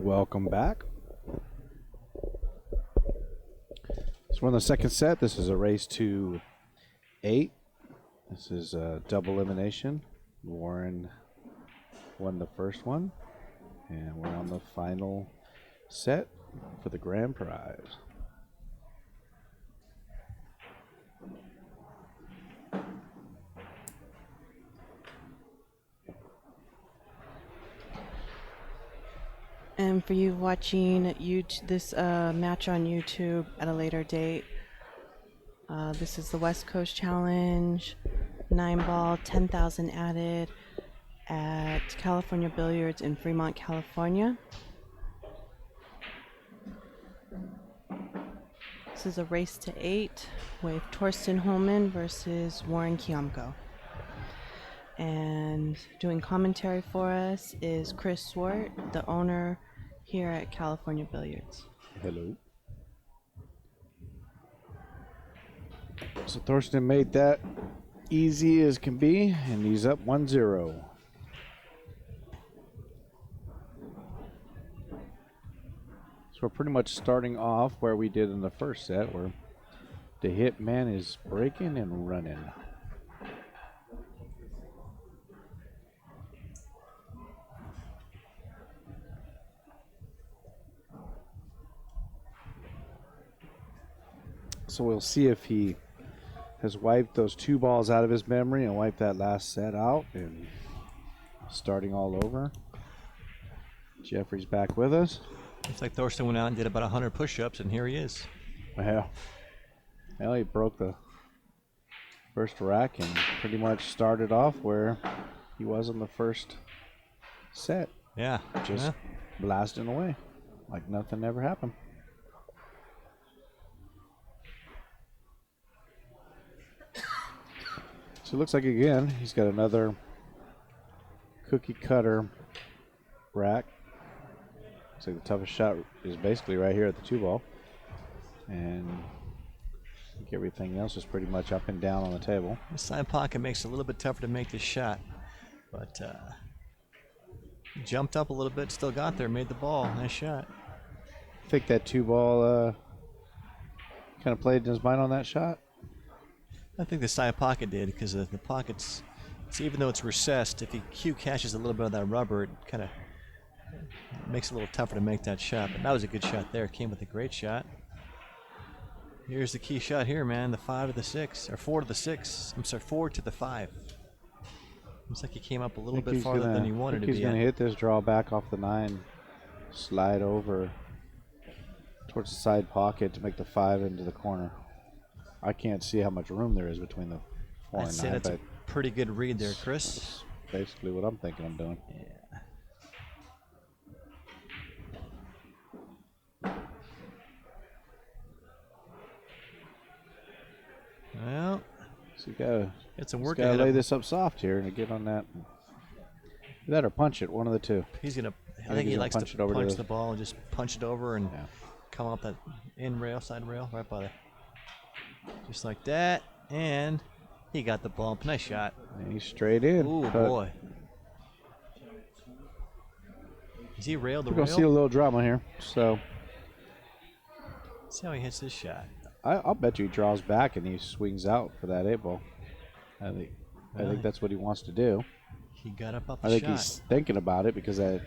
Welcome back. So we're on the second set. This is a race to 8. This is a double elimination. Warren won the first one, and we're on the final set for the grand prize. And for you watching this match on YouTube at a later date, this is the West Coast Challenge, 9-ball, 10,000 added at California Billiards in Fremont, California. This is a race to 8 with Thorsten HOHMANN versus Warren KIAMCO. And doing commentary for us is Chris Swart, the owner here at California Billiards. Hello. So Thorsten made that easy as can be, and he's up 1-0. So we're pretty much starting off where we did in the first set, where the hit man is breaking and running. So we'll see if he has wiped those 2 balls out of his memory and wiped that last set out and starting all over. Jeffrey's back with us. Looks like Thorsten went out and did about 100 push-ups, and here he is. Well, he broke the first rack and pretty much started off where he was in the first set. Yeah. Just blasting away like nothing ever happened. So it looks like, again, he's got another cookie cutter rack. Looks like the toughest shot is basically right here at the 2-ball. And I think everything else is pretty much up and down on the table. The side pocket makes it a little bit tougher to make this shot. But jumped up a little bit, still got there, made the ball. Nice shot. I think that 2-ball kind of played in his mind on that shot. I think the side pocket did, because the pockets, even though it's recessed, if he Q catches a little bit of that rubber, it kind of makes it a little tougher to make that shot. But that was a good shot there. Came with a great shot. Here's the key shot here, man. The 5 to the 6, or 4 to the 6. I'm sorry, 4 to the 5. Looks like he came up a little bit farther than he wanted to be. He's going to hit this draw back off the 9, slide over towards the side pocket to make the 5 into the corner. I can't see how much room there is between the 4 and 9. I'd say that's a pretty good read there, Chris. That's basically what I'm thinking I'm doing. Yeah. Well, so you got some work ahead. ahead Lay of this up soft here and get on that. That or punch it, one of the two. He's gonna. I think he likes to punch the ball and just punch it over and come up that in rail, side rail, right by the. Just like that, and he got the bump. Nice shot. And he's straight in. Ooh, boy. Is he railed the rail? We're going to see a little drama here. So, see how he hits this shot. I'll bet you he draws back and he swings out for that 8-ball. I think that's what he wants to do. He got up the shot. I think he's thinking about it because I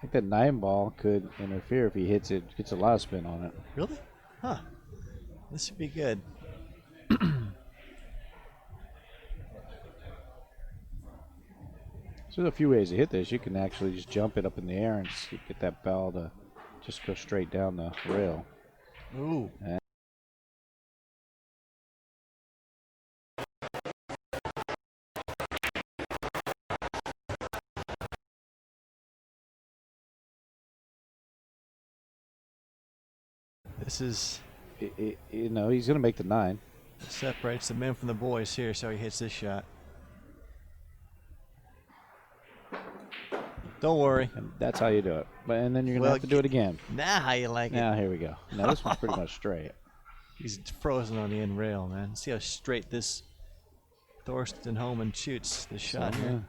think that 9-ball could interfere if he hits it. Gets a lot of spin on it. Really? Huh. This should be good. So there's a few ways to hit this. You can actually just jump it up in the air and get that ball to just go straight down the rail. Ooh. This is... You know, he's going to make the 9. Separates the men from the boys here, so he hits this shot. Don't worry. And that's how you do it. And then you're going to have to do it again. Now how you like it. Now here we go. Now this one's pretty much straight. He's frozen on the end rail, man. See how straight this Thorsten HOHMANN shoots the shot here.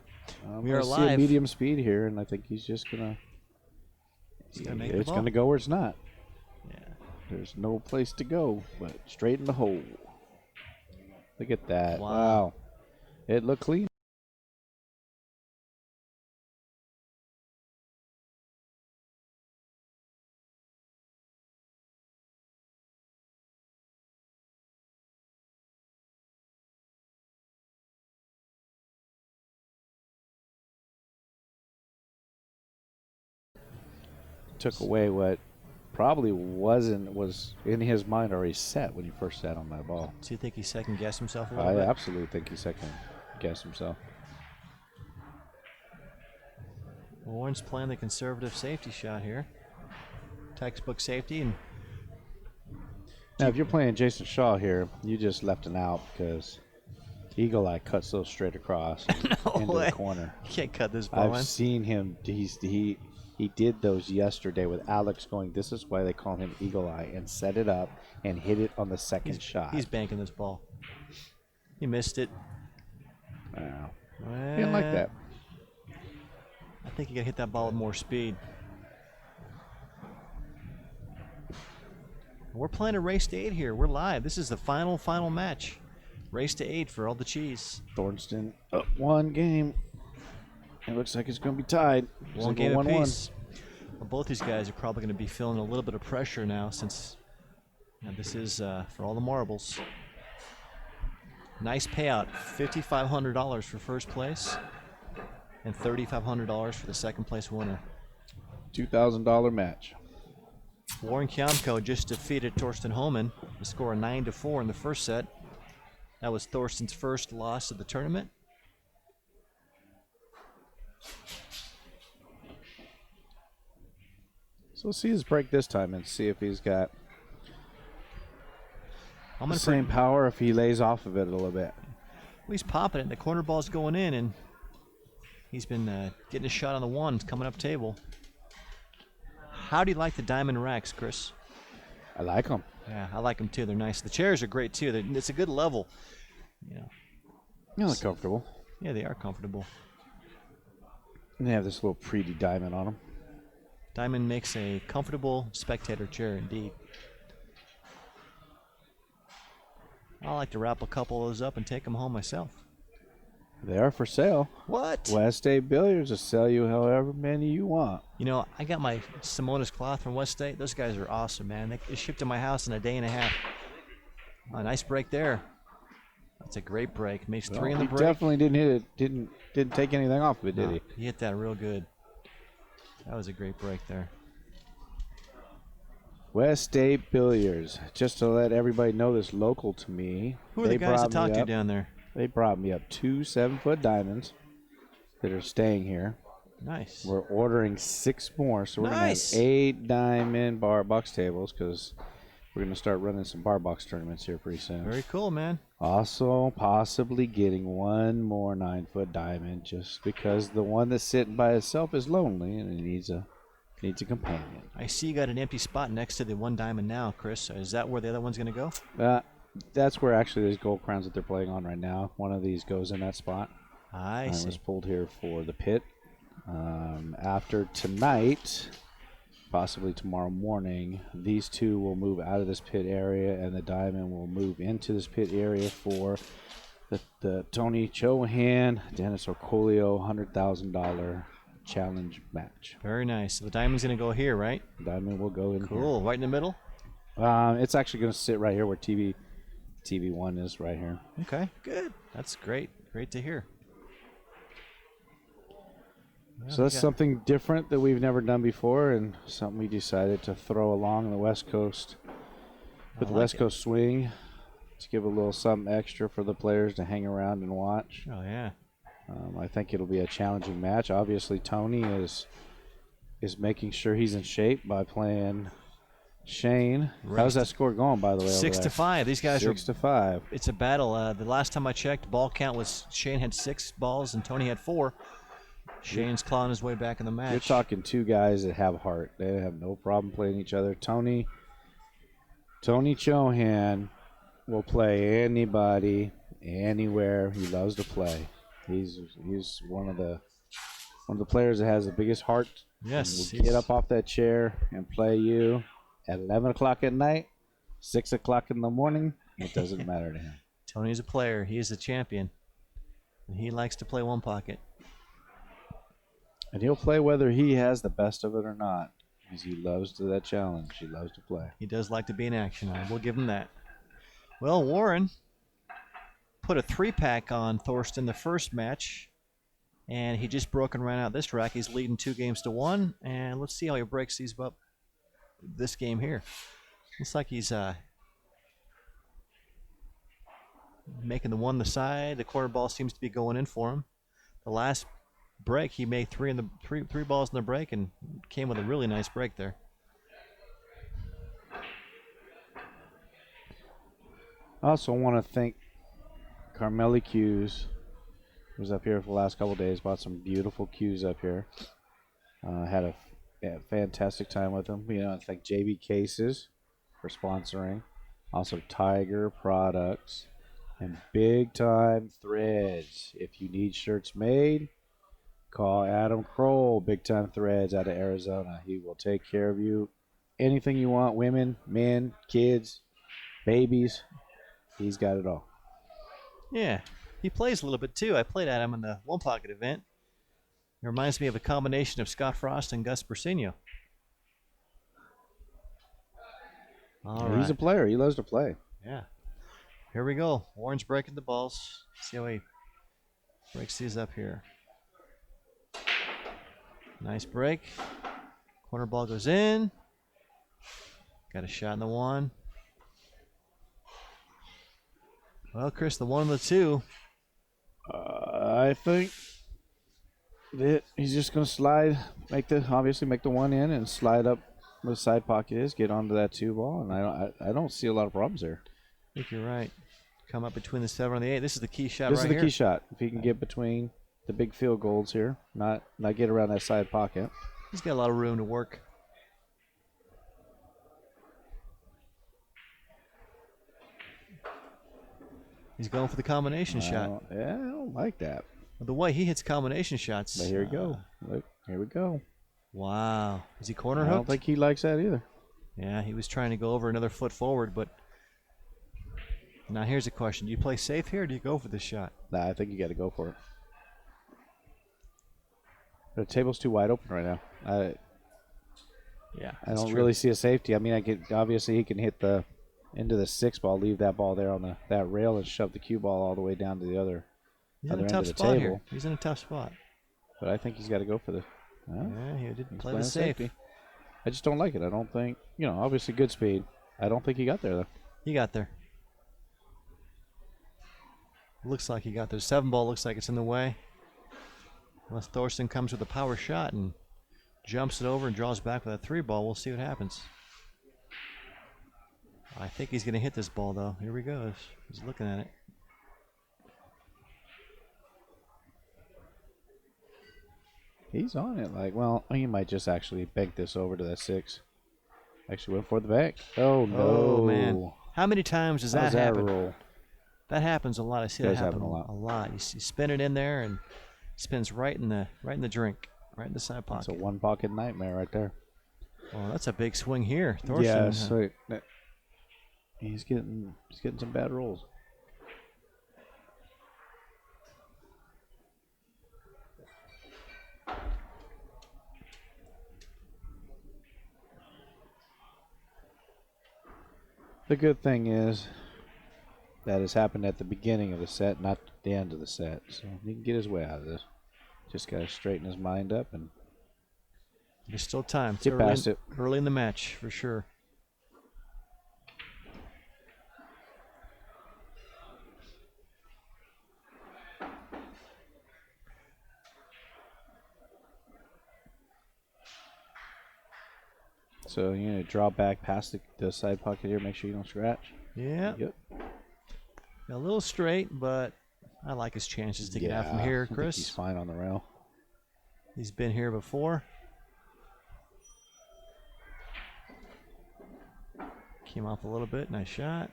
We are I see a live. medium speed here, and I think he's just gonna. Make the It's ball. gonna go where it's not. Yeah. There's no place to go but straight in the hole. Look at that! Wow. Wow. It looked clean. Took away what probably was in his mind already set when he first sat on that ball. Do you think he second guessed himself a little I bit? absolutely think he second guessed himself. Warren's playing the conservative safety shot here. Textbook safety, and Now, if you're playing Jason Shaw here, you just left an out because Eagle Eye cuts those straight across into way. the corner. you can't cut this ball in. I've seen him. He did those yesterday with Alex going. This is why they call him Eagle Eye, and set it up and hit it on the second shot. He's banking this ball. He missed it. Wow. Well, He didn't like that. I think you got to hit that ball with more speed. We're playing a race to 8 here. We're live. This is the final match. Race to 8 for all the cheese. Thorsten up one game. It looks like it's going to be tied. One game apiece. Well, both these guys are probably going to be feeling a little bit of pressure now since this is for all the marbles. Nice payout, $5,500 for first place and $3,500 for the second place winner. $2,000 match. Warren KIAMCO just defeated Thorsten HOHMANN to score a 9-4 in the first set. That was Thorsten's first loss of the tournament. So we'll see his break this time and see if he's got the same power, if he lays off of it a little bit. Well, he's popping it. The corner ball's going in, and he's been getting a shot on the ones coming up table. How do you like the diamond racks, Chris? I like them. Yeah, I like them too. They're nice. The chairs are great too. It's a good level. Yeah, they're comfortable. Yeah, they are comfortable. And they have this little pretty diamond on them. Diamond makes a comfortable spectator chair indeed. I like to wrap a couple of those up and take them home myself. They are for sale. What? West State Billiards will sell you however many you want. You know, I got my Simona's cloth from West State. Those guys are awesome, man. They shipped to my house in a day and a half. A nice break there. That's a great break. Makes 3 in the break. He definitely didn't hit it. Didn't take anything off of it, did he? He hit that real good. That was a great break there. West State Billiards. Just to let everybody know this local to me. Who are the guys to talk to down there? They brought me up 2 7-foot diamonds that are staying here. Nice. We're ordering 6 more, so we're going to have Nice. 8 diamond bar box tables because we're going to start running some bar box tournaments here pretty soon. Very cool, man. Also, possibly getting 1 more 9-foot diamond just because the one that's sitting by itself is lonely and it needs a companion. I see you got an empty spot next to the 1 diamond now, Chris. Is that where the other one's going to go? That's where actually these gold crowns that they're playing on right now. One of these goes in that spot. I see. It was pulled here for the pit. After tonight, possibly tomorrow morning, these 2 will move out of this pit area, and the diamond will move into this pit area for the Tony Chohan, Dennis Orcolio $100,000 challenge match. Very nice. So the diamond's going to go here, right? Diamond will go in Cool. Right in the middle? here. It's actually going to sit right here where TV1 is right here. Okay, good. That's great. Great to hear. Well, So that's something different that we've never done before, and something we decided to throw along the West Coast with the West Coast swing to give a little something extra for the players to hang around and watch. Oh, yeah. I think it'll be a challenging match. Obviously, Tony is making sure he's in shape by playing Shane. How's that score going, by the way? 6-5. These guys 6-5. It's a battle. The last time I checked, ball count was Shane had 6 balls and Tony had 4. Shane's clawing his way back in the match. You're talking 2 guys that have heart. They have no problem playing each other. Tony Chohan will play anybody, anywhere. He loves to play. He's one of the players that has the biggest heart. Yes. And will get up off that chair and play you at 11 o'clock at night, 6 o'clock in the morning. It doesn't matter to him. Tony's a player. He is a champion. And he likes to play one pocket. And he'll play whether he has the best of it or not, because he loves that challenge. He loves to play. He does like to be in action. I will give him that. Well, Warren put a 3-pack on Thorsten the first match, and he just broke and ran out this rack. He's leading 2-1, and let's see how he breaks these up this game here. Looks like he's making the one the side. The quarter ball seems to be going in for him. The last break, he made three balls in the break and came with a really nice break there. I also want to thank Carmeli Cues, who was up here for the last couple of days, bought some beautiful cues up here. Had a fantastic time with them. I thank JB Cases for sponsoring. Also Tiger Products and Big Time Threads. If you need shirts made, call Adam Kroll, Big Time Threads out of Arizona. He will take care of you. Anything you want, women, men, kids, babies, he's got it all. Yeah, he plays a little bit too. I played at him in the one pocket event. It reminds me of a combination of Scott Frost and Gus Persino. All right. He's a player. He loves to play. Yeah. Here we go. Warren's breaking the balls. See how he breaks these up here. Nice break. Corner ball goes in. Got a shot in the one. Well, Chris, the 1 and the 2. I think that he's just going to slide, obviously make the one in and slide up where the side pocket is, get onto that 2 ball, and I don't see a lot of problems there. I think you're right. Come up between the 7 and the 8. This is the key shot This right is the here. key shot. If he can get between the big field goals here, not get around that side pocket. He's got a lot of room to work. He's going for the combination shot. Yeah, I don't like that. The way he hits combination shots. But here we go. Look, here we go. Wow. Is he corner I hooked? don't think he likes that either. Yeah, he was trying to go over another foot forward, but now here's a question. Do you play safe here or do you go for this shot? Nah, I think you got to go for it. The table's too wide open right now. Yeah, I don't really see a safety. I mean, obviously he can hit the into the 6 ball, leave that ball there on that rail, and shove the cue ball all the way down to the other end of the table. Here. He's in a tough spot. But I think he's got to go for the. Yeah, he didn't play the safe. Safety. I just don't like it. I don't think, obviously good speed. I don't think he got there though. He got there. Looks like he got there. 7 ball looks like it's in the way. Unless Thorsten comes with a power shot and jumps it over and draws back with a 3 ball, we'll see what happens. I think he's going to hit this ball, though. Here we go. He's looking at it. He's on it. He might just actually bank this over to that 6. Actually went for the back. Oh, no. Oh, man. How many times does that happen? Roll? That happens a lot. I see It that does happen happen a lot. You spin it in there and it spins right in the drink, right in the side pocket. It's a one pocket nightmare right there. Oh, that's a big swing here. Thorsten, yeah, so he's getting some bad rolls. The good thing is that has happened at the beginning of the set, not the end of the set. So he can get his way out of this. Just got to straighten his mind up and there's still time. Get past it. Early in the match, for sure. so draw back past the side pocket here. Make sure you don't scratch. Yeah. Yep. A little straight, but I like his chances to get out from here, I think Chris. he's fine on the rail. He's been here before. Came off a little bit. Nice shot.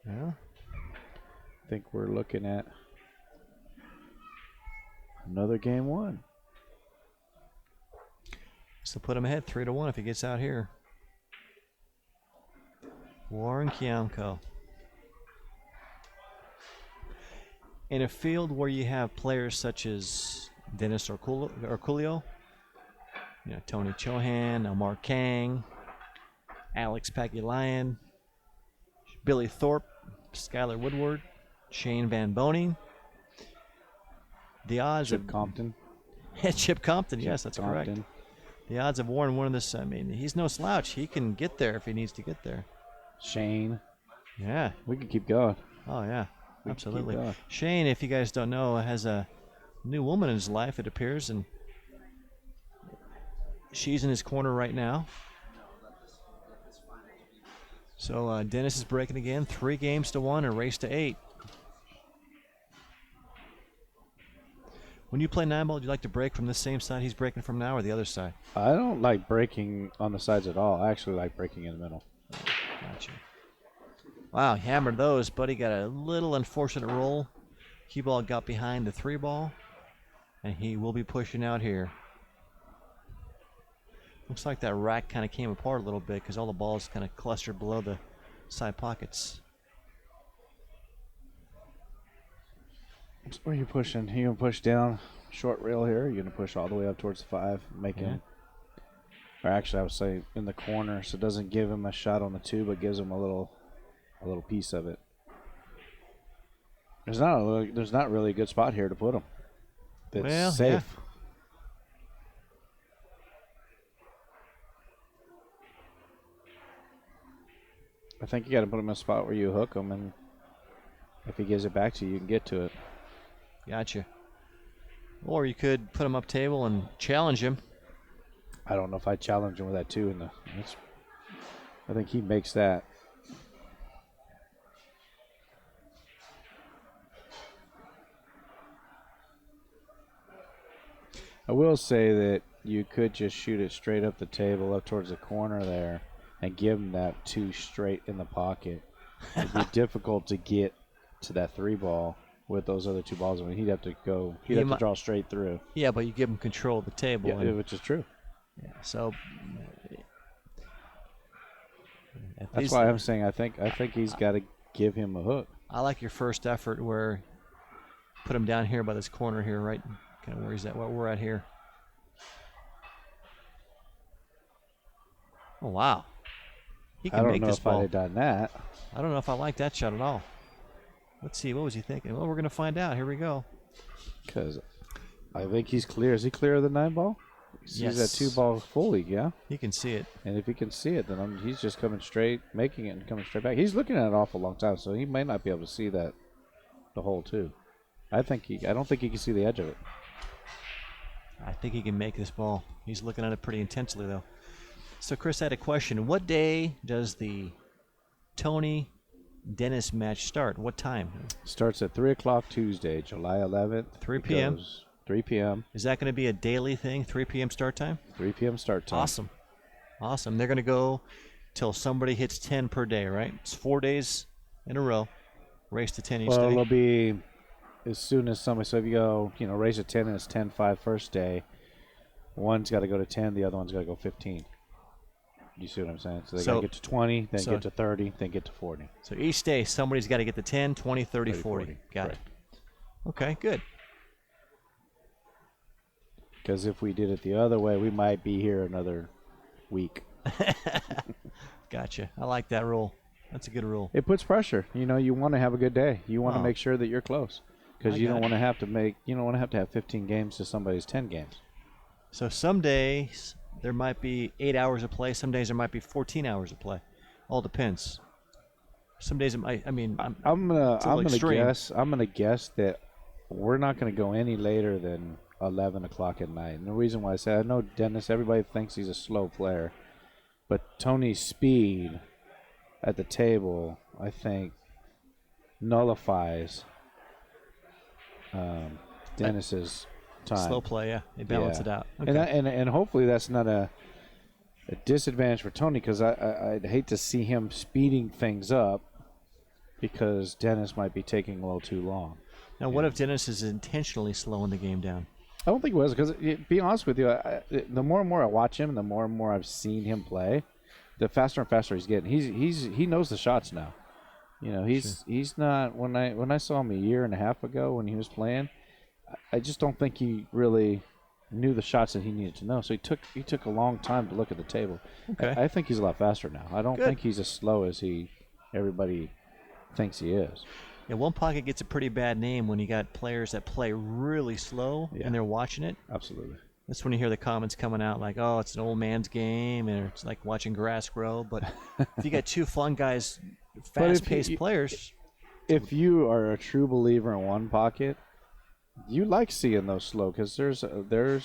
Yeah. I think we're looking at Another game won. So put him ahead 3-1 if he gets out here. Warren KIAMCO. In a field where you have players such as Dennis Orculio, Tony Chohan, Omar Kang, Alex Pagulayan, Billy Thorpe, Skylar Woodward, Shane Van Boning. The odds Chip of Compton. Chip Compton, yes, that's Compton. correct. The odds of Warren winning this, I mean, he's no slouch. He can get there if he needs to get there. Shane. Yeah. We could keep going. Oh, yeah. We can Absolutely. keep going. Shane, if you guys don't know, has a new woman in his life, it appears, and she's in his corner right now. So Dennis is breaking again. 3 games to 1, a race to 8. When you play 9-ball, do you like to break from the same side he's breaking from now or the other side? I don't like breaking on the sides at all. I actually like breaking in the middle. Gotcha. Wow, he hammered those, but he got a little unfortunate roll. Cue ball got behind the 3-ball, and he will be pushing out here. Looks like that rack kind of came apart a little bit because all the balls kind of clustered below the side pockets. Where are you pushing? You gonna push down short rail here? Or you gonna push all the way up towards the 5, making, or actually I would say in the corner, so it doesn't give him a shot on the 2, but gives him a little piece of it. There's not really a good spot here to put him. That's safe. Yeah. I think you got to put him in a spot where you hook him, and if he gives it back to you, you can get to it. Gotcha. Or you could put him up table and challenge him. I don't know if I challenge him with that 2 I think he makes that. I will say that you could just shoot it straight up the table, up towards the corner there, and give him that 2 straight in the pocket. It'd be difficult to get to that 3-ball with those other 2 balls. I mean, he'd have to draw straight through. Yeah, but you give him control of the table. Yeah, which is true. Yeah, so that's why I'm saying I think he's got to give him a hook. I like your first effort where put him down here by this corner here, right? Kind of where he's at, where we're at here. Oh, wow. He can make this ball. I don't know if I'd have done that. I don't know if I like that shot at all. Let's see. What was he thinking? Well, we're going to find out. Here we go. Because I think he's clear. Is he clear of the 9-ball? He sees that 2-ball fully, yeah? He can see it. And if he can see it, then he's just coming straight, making it and coming straight back. He's looking at it an awful long time, so he may not be able to see the hole, too. I don't think he can see the edge of it. I think he can make this ball. He's looking at it pretty intensely, though. So, Chris, I had a question. What day does the Tony Dennis match start? What time? Starts at 3 o'clock Tuesday, July 11th. 3 p.m. 3 p.m. Is that going to be a daily thing, 3 p.m. start time? 3 p.m. start time. Awesome. Awesome. They're going to go till somebody hits 10 per day, right? It's 4 days in a row. Race to 10 each day. Well, it'll be as soon as somebody, so if you go, race at 10 and it's 10-5 first day, one's got to go to 10, the other one's got to go 15. You see what I'm saying? So they got to get to 20, then get to 30, then get to 40. So each day, somebody's got to get to 10, 20, 30, 40. Got it. Okay, good. Because if we did it the other way, we might be here another week. Gotcha. I like that rule. That's a good rule. It puts pressure. You want to have a good day. You want to make sure that you're close. Because you don't want to have to have 15 games to somebody's 10 games. So some days there might be 8 hours of play. Some days there might be 14 hours of play. All depends. Some days it might. I mean, I'm gonna guess that we're not gonna go any later than 11 o'clock at night. And the reason why I say, I know Dennis, everybody thinks he's a slow player, but Tony's speed at the table, I think, nullifies Dennis's time. Slow play, yeah. They balance it out. Okay. And hopefully that's not a disadvantage for Tony, because I'd hate to see him speeding things up because Dennis might be taking a little too long. Now, what if Dennis is intentionally slowing the game down? I don't think it was because, be honest with you, the more and more I watch him, the more and more I've seen him play, the faster and faster he's getting. He knows the shots now. You know, he's not. When I saw him a year and a half ago when he was playing, I just don't think he really knew the shots that he needed to know. So he took a long time to look at the table. Okay. I think he's a lot faster now. I don't think he's as slow as everybody thinks he is. Yeah, one pocket gets a pretty bad name when you got players that play really slow and they're watching it. Absolutely. That's when you hear the comments coming out like, "Oh, it's an old man's game," and it's like watching grass grow. But if you got two fun guys, fast-paced players, if you are a true believer in one pocket, you like seeing those slow because there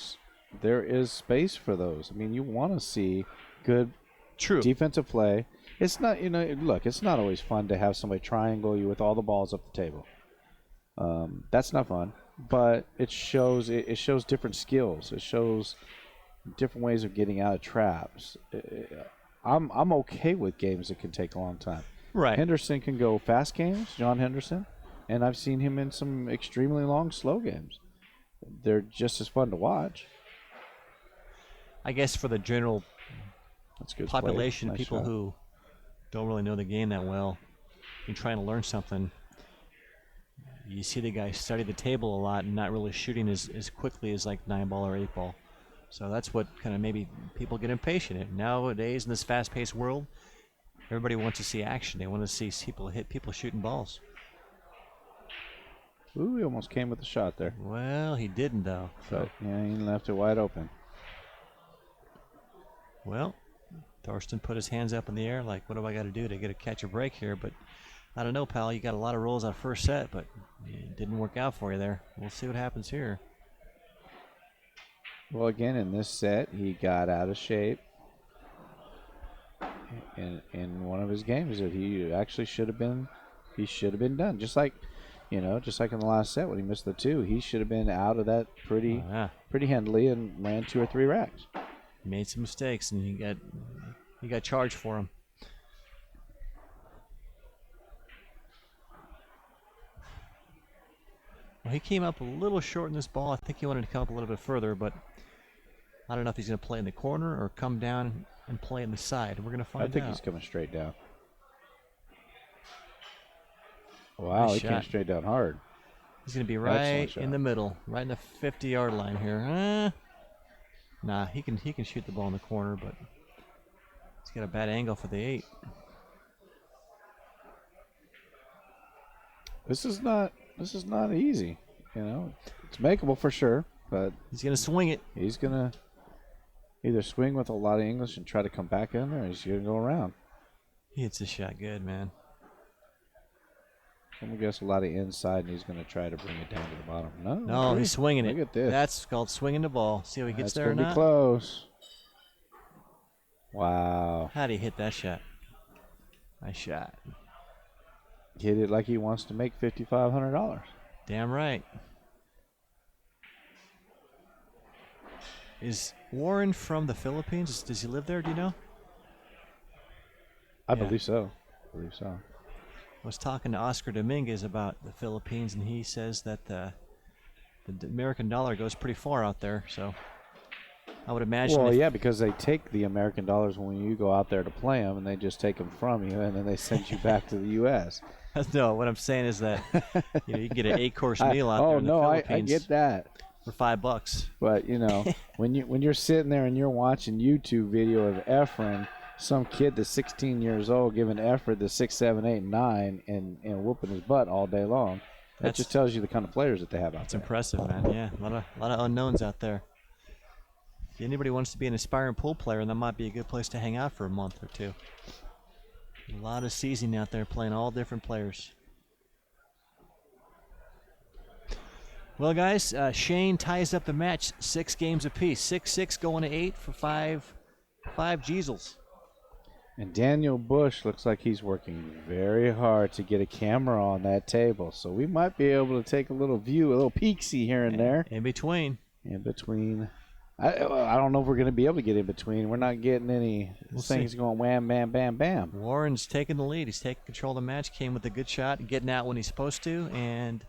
is space for those. I mean, you want to see good, defensive play. It's not, look, it's not always fun to have somebody triangle you with all the balls up the table. That's not fun, but it shows different skills. It shows different ways of getting out of traps. I'm okay with games that can take a long time. Right. Henderson can go fast games, John Henderson, and I've seen him in some extremely long, slow games. They're just as fun to watch. I guess for the general population, nice people shot. who don't really know the game that well and trying to learn something, you see the guy study the table a lot and not really shooting as quickly as like 9-ball or 8-ball. So that's what kind of maybe people get impatient. And nowadays in this fast-paced world, everybody wants to see action. They want to see people shooting balls. Ooh, he almost came with the shot there. Well, he didn't though. But yeah, he left it wide open. Well, Thorsten put his hands up in the air like, what do I got to do to get a catch or break here? But I don't know, pal. You got a lot of rolls on first set, but it didn't work out for you there. We'll see what happens here. Well, again, in this set, he got out of shape in one of his games that he actually should have been done. Just like in the last set when he missed the 2, he should have been out of that pretty handily and ran 2 or 3 racks. He made some mistakes, and he got charged for them. Well, he came up a little short in this ball. I think he wanted to come up a little bit further, but I don't know if he's going to play in the corner or come down and play in the side. We're going to find out. I think he's coming straight down. Wow, Nice he shot. came straight down hard. He's going to be right in the middle, right in the 50-yard line here. Nah, he can shoot the ball in the corner, but he's got a bad angle for the 8. This is not easy. It's makeable for sure, but he's going to swing it. He's going to either swing with a lot of English and try to come back in there, or he's going to go around. He hits the shot good, man. I'm going to guess a lot of inside, and he's going to try to bring it down to the bottom. No, he's swinging it. Look at this. That's called swinging the ball. See how he gets there or That's going to not? be close. Wow. How'd he hit that shot? Nice shot. Hit it like he wants to make $5,500. Damn right. Is Warren from the Philippines? Does he live there? Do you know? I believe so. I was talking to Oscar Dominguez about the Philippines, and he says that the American dollar goes pretty far out there. So I would imagine. Well, yeah, because they take the American dollars when you go out there to play them, and they just take them from you, and then they send you back to the U.S. No, what I'm saying is that you can get an 8-course meal out there in the Philippines. I get that. For $5. But when you're sitting there and you're watching YouTube video of Efren, some kid that's 16 years old giving effort to 6, 7, 8, 9 and whooping his butt all day long. That just tells you the kind of players that they have out there. That's impressive, man. Yeah, a lot of unknowns out there. If anybody wants to be an aspiring pool player, that might be a good place to hang out for a month or 2. A lot of seasoning out there playing all different players. Well, guys, Shane ties up the match 6 games apiece. 6-6 going to 8 for 5 Jeezels. And Daniel Busch looks like he's working very hard to get a camera on that table. So we might be able to take a little view, a little peek-see here and there. In between. I don't know if we're going to be able to get in between. We're not getting any things going wham, bam, bam, bam. Warren's taking the lead. He's taking control of the match. Came with a good shot, getting out when he's supposed to, and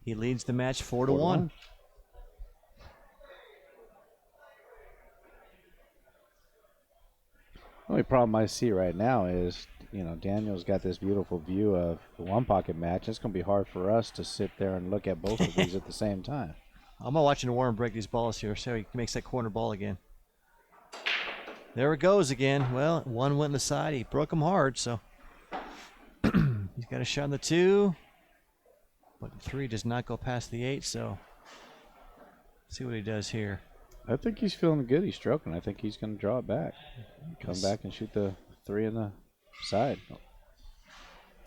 he leads the match 4-1. Only problem I see right now is, you know, Daniel's got this beautiful view of the one pocket match. It's going to be hard for us to sit there and look at both of these at the same time. I'm watching Warren break these balls here, so he makes that corner ball again. There it goes again. Well, one went in the side. He broke them hard, so he's got a shot on the 2. But the 3 does not go past the 8, so see what he does here. I think he's feeling good. He's stroking. I think he's going to draw it back. Come back and shoot the 3 in the side.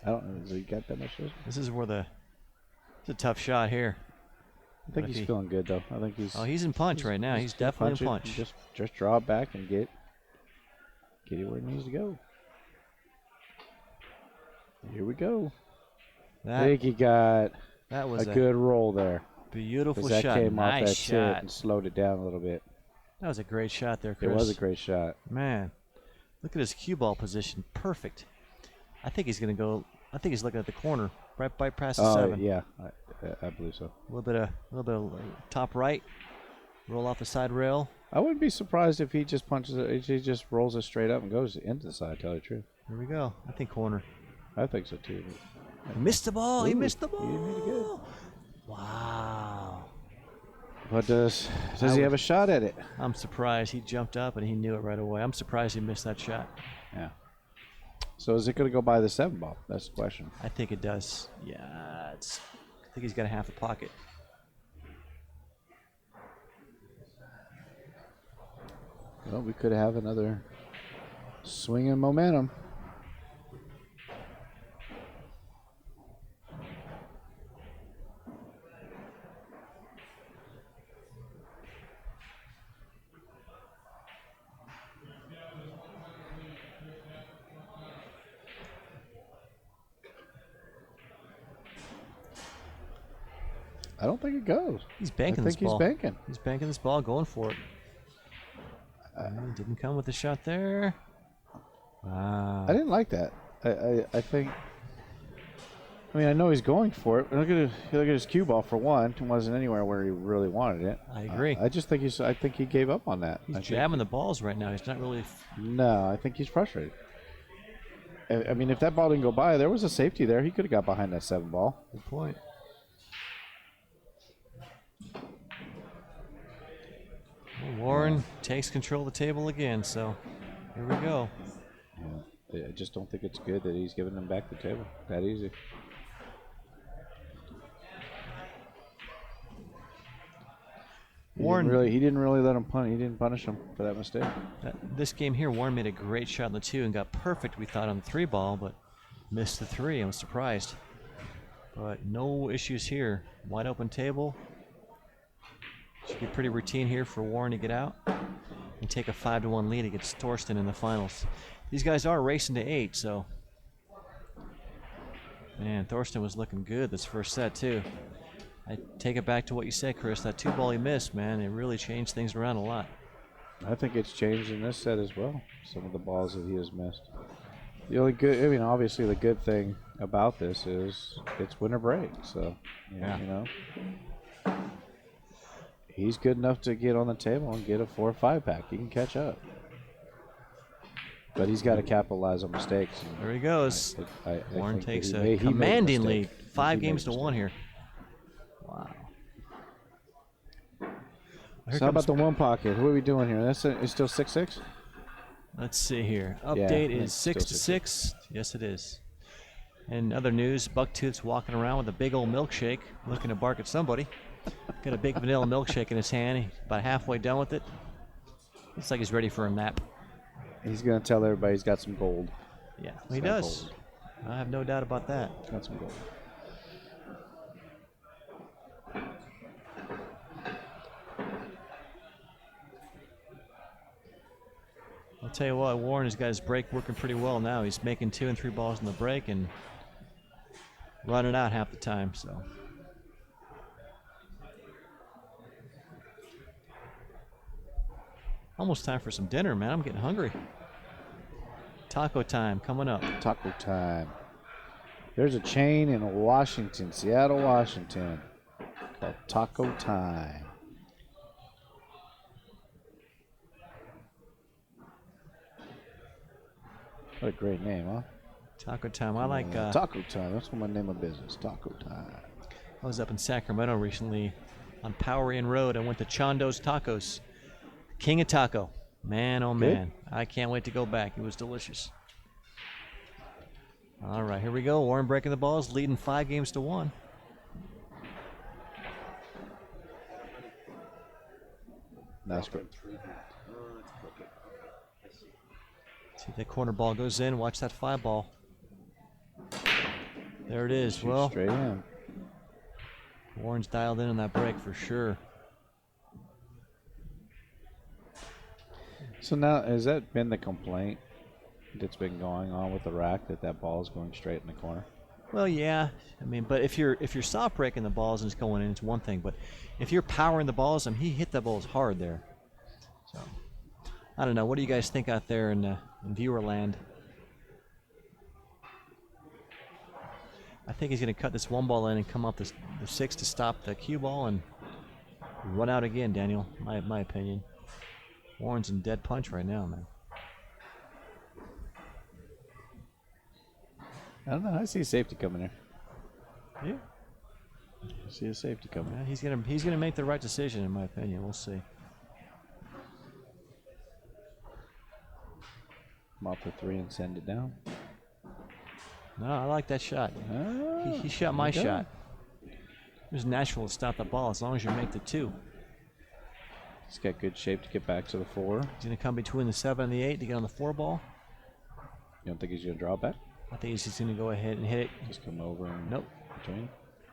I don't know. Has he got that much? This is where it's a tough shot here. I think he's feeling good, though. I think he's... Oh, he's in punch right now. He's definitely in punch. Just draw it back and get it where it needs to go. Here we go. I think he got that was a good roll there. Beautiful that shot. Came nice off that shot. tip and slowed it down a little bit. That was a great shot there, Chris. It was a great shot. Man, look at his cue ball position. Perfect. I think he's going to go. I think he's looking at the corner, right past the 7. Yeah, I believe so. A little bit of top right. Roll off the side rail. I wouldn't be surprised if he just punches it. He just rolls it straight up and goes into the side. Tell you the truth. Here we go. I think corner. I think so too. He missed the ball. Ooh, he missed the ball. He made it good. Wow. But does he have a shot at it? I'm surprised he jumped up and he knew it right away. I'm surprised he missed that shot. Yeah. So is it going to go by the 7 ball? That's the question. I think it does. Yeah. I think he's got a half a pocket. Well, we could have another swing in momentum. I don't think it goes. He's banking this ball. I think he's banking. He's banking this ball, going for it. Didn't come with the shot there. Wow. I didn't like that. I think. I mean, I know he's going for it. Look at his cue ball for one. It wasn't anywhere where he really wanted it. I agree. I just think I think he gave up on that. He's jamming the balls right now. He's not really. No, I think he's frustrated. I mean, if that ball didn't go by, there was a safety there. He could have got behind that 7 ball. Good point. Warren takes control of the table again, so here we go. Yeah, I just don't think it's good that he's giving them back the table that easy. Warren he didn't really let him punt. He didn't punish him for that mistake. This game here, Warren made a great shot on the 2 and got perfect, we thought, on the 3 ball, but missed the 3. I was surprised. But no issues here. Wide open table. Should be pretty routine here for Warren to get out and take a 5-1 lead against Thorsten in the finals. These guys are racing to 8, so. Man, Thorsten was looking good this first set, too. I take it back to what you said, Chris. That 2 ball he missed, man, it really changed things around a lot. I think it's changed in this set as well. Some of the balls that he has missed. The only good, I mean, obviously the good thing about this is it's winter break, so yeah. You know. He's good enough to get on the table and get a 4 or 5 pack. He can catch up. But he's got to capitalize on mistakes. There he goes. Warren takes a he commanding lead. 5 games to 1 here. Wow. So how about the 1 pocket? What are we doing here? It's still 6-6? Let's see here. Update is 6-6. Yes, it is. And other news, Bucktooth's walking around with a big old milkshake, looking to bark at somebody. Got a big vanilla milkshake in his hand. He's about halfway done with it. Looks like he's ready for a nap. He's going to tell everybody he's got some gold. Yeah, he does. Gold. I have no doubt about that. He's got some gold. I'll tell you what, Warren has got his break working pretty well now. He's making 2 and 3 balls in the break and running out half the time, so. Almost time for some dinner, man. I'm getting hungry. Taco time coming up. Taco time. There's a chain in Washington, Seattle, Washington, called Taco Time. What a great name, huh? Taco Time. I like. Taco Time. That's what my name of business. Taco Time. I was up in Sacramento recently on Power Inn Road. I went to Chondo's Tacos. King of Taco. Man, oh Good. man. I can't wait to go back. It was delicious. All right, here we go. Warren breaking the balls, leading 5-1. That's great. See if that corner ball goes in. Watch that 5 ball. There it is. Shoot Well, straight in. Warren's dialed in on that break for sure. So now, has that been the complaint that's been going on with the rack, that ball is going straight in the corner? Well, yeah. I mean, but if you're soft breaking the balls and it's going in, it's one thing. But if you're powering the balls, I mean, he hit the balls hard there. So I don't know. What do you guys think out there in viewer land? I think he's going to cut this 1 ball in and come up the 6 to stop the cue ball and run out again, Daniel. My opinion. Warren's in dead punch right now, man. I don't know. I see a safety coming here. Yeah. I see a safety coming. Yeah, he's gonna make the right decision, in my opinion. We'll see. Come off the 3 and send it down. No, I like that shot. Ah, He shot my there you go. shot. It was natural to stop the ball as long as you make the 2. He's got good shape to get back to the 4. He's gonna come between the 7 and the 8 to get on the 4 ball. You don't think he's going to draw back? I think he's just gonna go ahead and hit it. Just come over and Nope. between?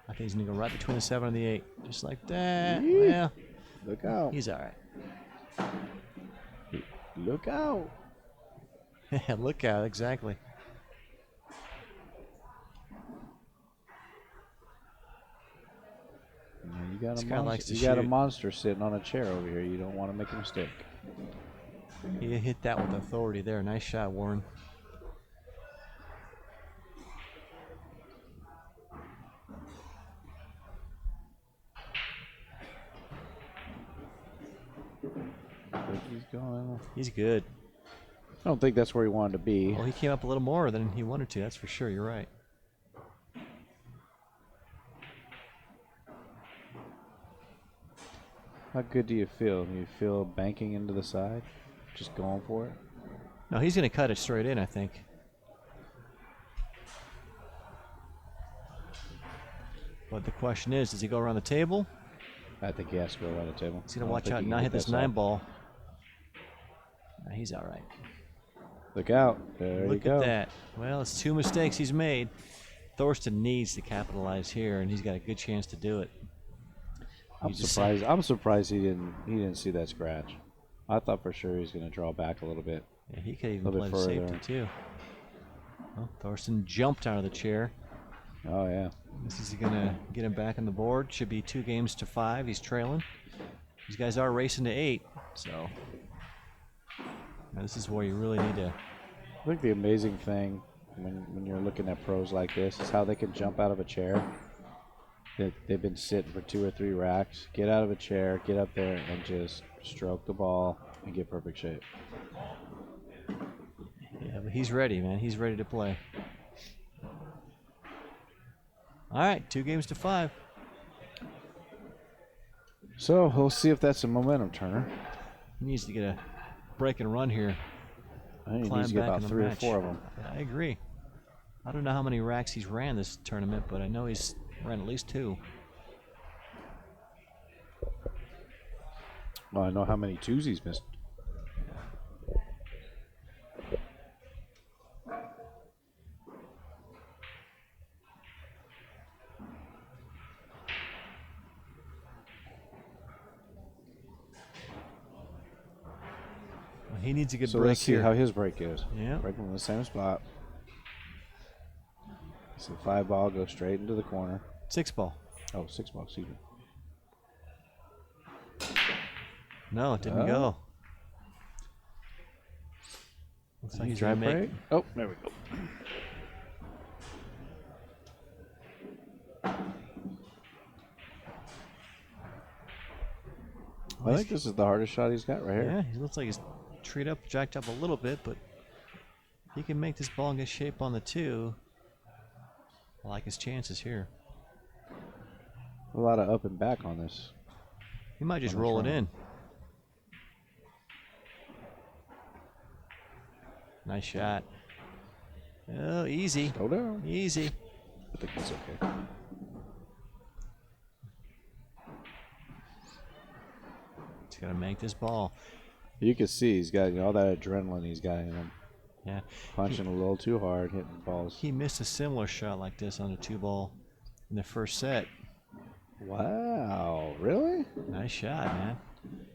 I think he's gonna go right between the 7 and the 8, just like that. Yee. Yeah, Look out. he's all right. Look out. Look out, exactly. Yeah, you got This a guy monster. likes to You got a shoot. monster sitting on a chair over here. You don't want to make a mistake. He hit that with authority there. Nice shot, Warren. Think he's going. He's good. I don't think that's where he wanted to be. Well, he came up a little more than he wanted to. That's for sure. You're right. How good do you feel? Do you feel banking into the side? Just going for it? No, he's going to cut it straight in, I think. But the question is, does he go around the table? I think he has to go around the table. He's going to watch out and not hit this 9 ball. Nah, he's all right. Look out. There you Look go. at that. Well, it's 2 mistakes he's made. Thorsten needs to capitalize here, and he's got a good chance to do it. I'm surprised. I'm surprised he didn't see that scratch. I thought for sure he was going to draw back a little bit. Yeah, he could even A little play bit the safety, further. too. Well, Thorsten jumped out of the chair. Oh yeah. This is going to get him back on the board. Should be 2-5. He's trailing. These guys are racing to 8, so now this is where you really need to. I think the amazing thing when you're looking at pros like this is how they can jump out of a chair. They've been sitting for 2 or 3 racks, get out of a chair, get up there, and just stroke the ball and get perfect shape. Yeah, but he's ready, man. He's ready to play. All right, 2-5. So we'll see if that's a momentum turner. He needs to get a break and run here. I think he Climb needs to get back in about the 3 or match. 4 of them. I agree. I don't know how many racks he's ran this tournament, but I know he's ran at least 2. Well, I know how many 2s he's missed. Well, he needs a good So break let's see here. how his break is. Yeah. Break him in the same spot. So 5 ball goes straight into the corner. 6 ball. Oh, 6 ball, excuse me. No, it didn't Oh. go. Looks like he's Drive gonna make. break. Oh, there we go. I think this is the hardest shot he's got right here. Yeah, he looks like he's treed up, jacked up a little bit, but he can make this ball and get shape on the 2, I like his chances here. A lot of up and back on this. He might just roll it in. Nice shot. Oh, easy. Slow down. Easy. I think it's okay. He's got to make this ball. You can see he's got all that adrenaline he's got in him. Yeah. Punching a little too hard, hitting balls. He missed a similar shot like this on a 2-ball in the first set. Wow, really? Nice shot, man.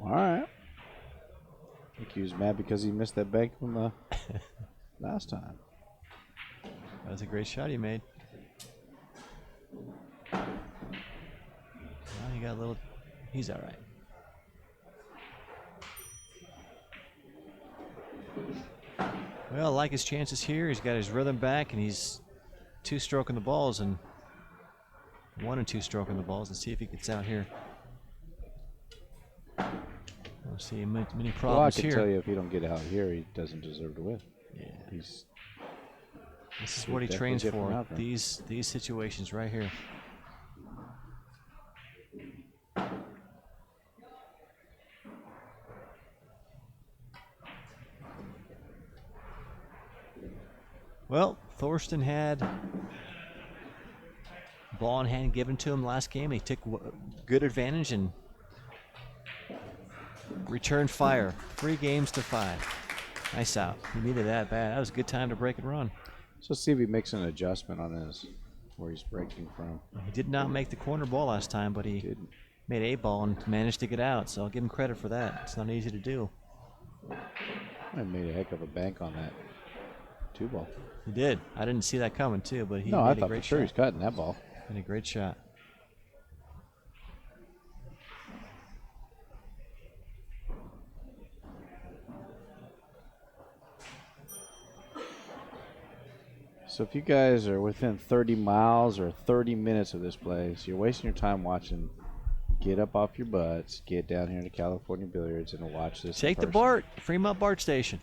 All right. I think he was mad because he missed that bank from the last time. That was a great shot he made. Well, he got a little. He's all right. Well, I like his chances here. He's got his rhythm back, and he's 2-stroking the balls and 1 and 2-stroking the balls. Let's see if he gets out here. We'll see many problems well, I can here. tell you, if he don't get out here, he doesn't deserve to win. Yeah. This is what he trains for. These situations right here. Well, Thorsten had ball in hand given to him last game. He took good advantage and returned fire. 3 games to 5. Nice out. He needed that bad. That was a good time to break and run. So see if he makes an adjustment on his where he's breaking from. He did not make the corner ball last time, but he made a ball and managed to get out. So I'll give him credit for that. It's not easy to do. I made a heck of a bank on that 2-ball. He did. I didn't see that coming too, but he No, made I a thought great for sure shot. he's cutting that ball. Made a great shot. So if you guys are within 30 miles or 30 minutes of this place, you're wasting your time watching. Get up off your butts, get down here to California Billiards, and watch this. Take the BART, Fremont BART station.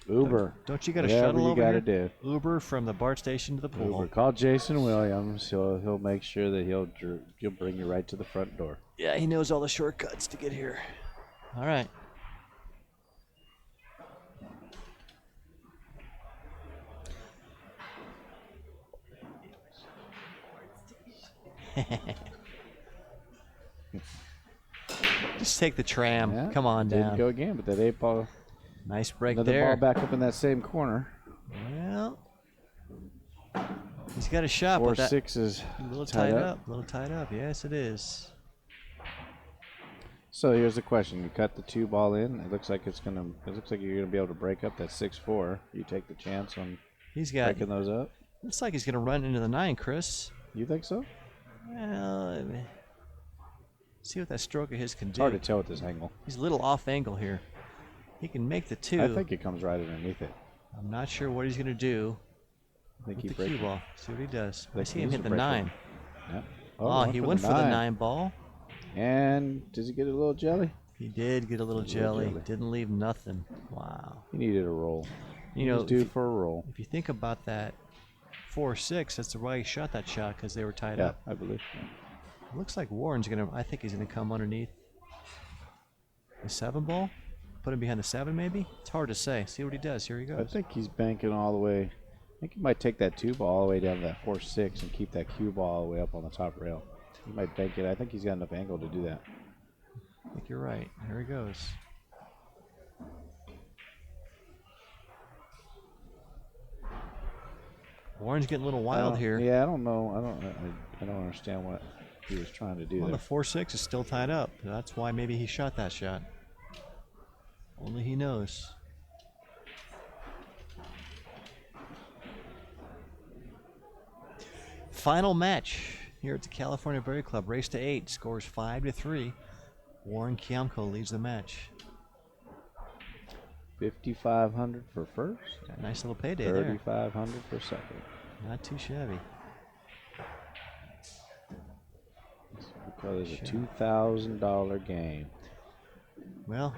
Uber. Don't you got a Whatever shuttle you over gotta here? do. Uber from the BART station to the pool. Uber. Call Jason Williams. He'll make sure that he'll bring you right to the front door. Yeah, he knows all the shortcuts to get here. All right. Just take the tram. Yeah, Come on didn't down. go again, but that 8-ball. Nice break Another there. ball back up in that same corner. Well, he's got a shot, but that 4-6 is a little tied up. A little tied up. Yes, it is. So here's the question: you cut the 2-ball in. It looks like you're gonna be able to break up that 6-4. You take the chance on He's got. breaking those up. Looks like he's gonna run into the 9, Chris. You think so? Well, see what that stroke of his can It's do. hard to tell with this angle. He's a little off angle here. He can make the 2. I think it comes right underneath it. I'm not sure what he's gonna do I think with he the breaks. cue ball. See what he does. I think see he him needs hit to the break 9. Yeah. Oh, he went for the 9 ball. And does he get a little jelly? He did get a little jelly. Didn't leave nothing. Wow. He needed a roll. You He know, was due for a roll. if you think about that 4-6, that's the why he shot that shot, because they were tied Yeah, up. I believe. Looks like Warren's gonna. I think he's gonna come underneath the 7 ball. Put him behind the 7, maybe. It's hard to say. See what he does. Here he goes. I think he's banking all the way. I think he might take that 2-ball all the way down to that 4-6 and keep that cue ball all the way up on the top rail. He might bank it. I think he's got enough angle to do that. I think you're right. Here he goes. Warren's getting a little wild here. Yeah, I don't know. I don't understand what he was trying to do Well, there. the 4-6 is still tied up. That's why maybe he shot that shot. Only he knows. Final match here at the California Billiard Club. Race to 8. Scores 5-3. Warren KIAMCO leads the match. 5,500 for first. Got a nice little payday there. 3,500 for second. Not too shabby. Because it's a $2,000 game. Well,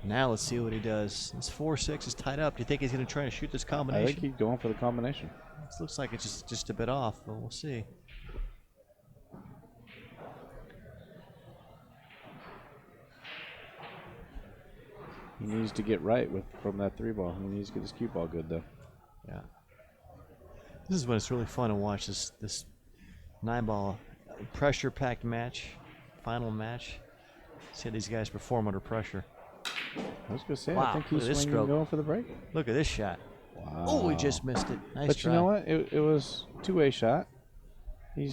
Now let's see what he does. This 4-6 is tied up. Do you think he's going to try to shoot this I combination? think he's going for the combination. This looks like it's just a bit off, but we'll see. He needs to get right from that 3-ball. He needs to get his cue ball good, though. Yeah. This is when it's really fun to watch this 9-ball pressure-packed match, final match. See how these guys perform under pressure. I was going to say, Wow, I think look at he's this swinging stroke. going for the break. Look at this shot. Wow. Oh, he just missed it. Nice But try. you know what? It was two-way shot. I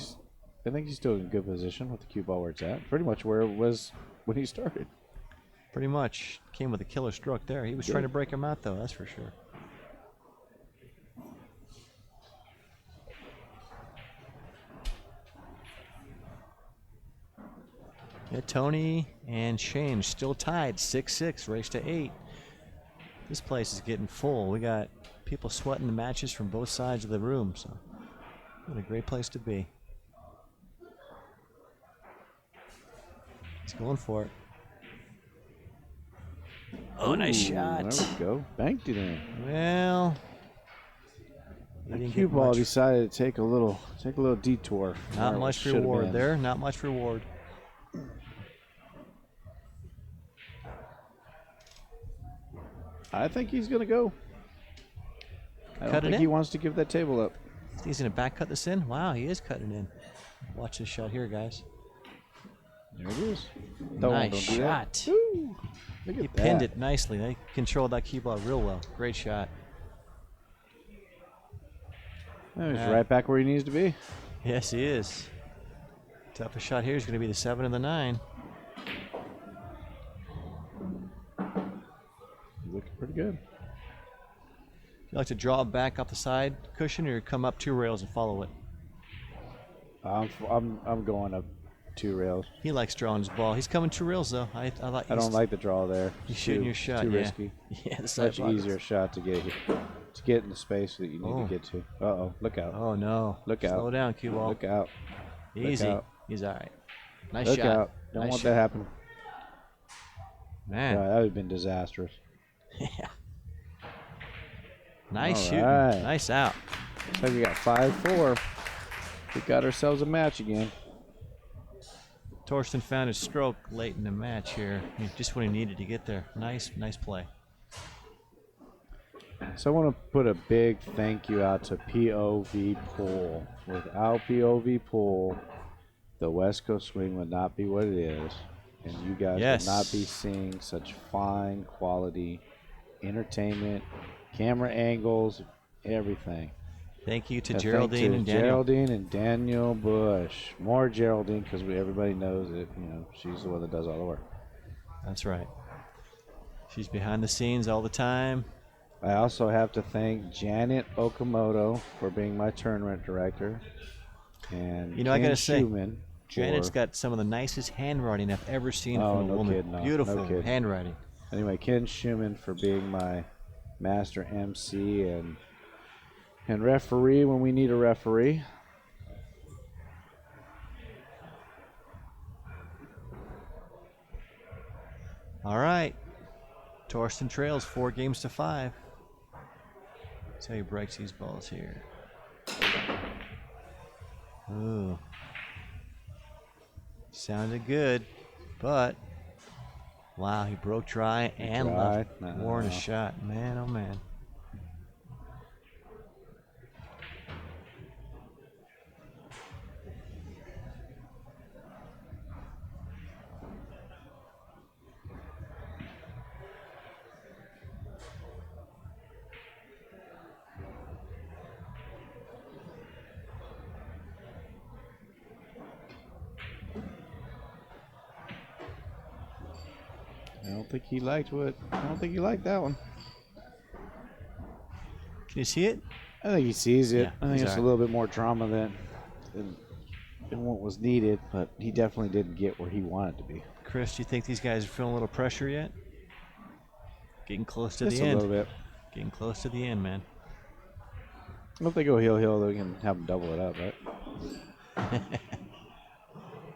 think he's still in good position with the cue ball where it's at. Pretty much where it was when he started. Pretty much came with a killer stroke there. He was trying to break him out, though, that's for sure. Yeah, Tony and Shane still tied, 6-6, race to 8. This place is getting full. We got people sweating the matches from both sides of the room, so what a great place to be. He's going for it. Oh, nice Ooh, shot. There we go. Banked it in. Well, he The didn't cue get ball much. decided to take a little detour. Not where it much should have reward been. there. Not much reward. I think he's going to go. I don't Cut it think in? he wants to give that table up. He's going to back cut this in. Wow, he is cutting in. Watch this shot here, guys. There it is. Nice don't do that. shot. Woo. Look at He that. pinned it nicely. They controlled that cue ball real well. Great shot. Oh, he's Yeah. right back where he needs to be. Yes, he is. Toughest shot here is going to be the 7 and the 9. He's looking pretty good. You like to draw it back off the side cushion, or come up 2 rails and follow it? I'm going up 2 rails. He likes drawing his ball. He's coming 2 rails though. I don't like the draw there. He's shooting your shot. Too yeah. risky. Yeah, the side Much pockets. easier shot to get in the space that you need Oh. to get to. Uh-oh, look out. Oh no! Look out. Slow down, cue ball. Look out. Easy. out. He's all right. Nice Look shot. out. Don't Nice want shot. that to happen. Man. That would have been disastrous. Yeah. Nice All shooting. right. Nice out. Looks like we got 5-4. We got ourselves a match again. Thorsten found his stroke late in the match here, just when he needed to get there. Nice play. So I want to put a big thank you out to POVPOOL. Without POVPOOL, the West Coast swing would not be what it is, and you guys Yes. would not be seeing such fine quality entertainment, camera angles, everything. Thank you to A Geraldine thank to and Daniel. Geraldine and Daniel Busch. More Geraldine because everybody knows that she's the one that does all the work. That's right. She's behind the scenes all the time. I also have to thank Janet Okamoto for being my tournament director, and I Ken gotta say, Shumann Janet's for- got some of the nicest handwriting I've ever seen Oh, from a no woman. kidding, no. Beautiful No kidding. handwriting. Anyway, Ken Shumann for being my master MC and referee when we need a referee. All right. Thorsten trails 4-5. That's how he breaks these balls here. Ooh. Sounded good, but wow, he broke dry and left No. Warren a shot. Man, oh man. I don't think he liked that one. Can you see it? I think he sees it. Yeah, I think he's it's all a right. little bit more drama than what was needed, but he definitely didn't get where he wanted to be. Chris, do you think these guys are feeling a little pressure yet? Getting close to Just the a end. little bit. Getting close to the end, man. If they go heel, they can have them double it up, right?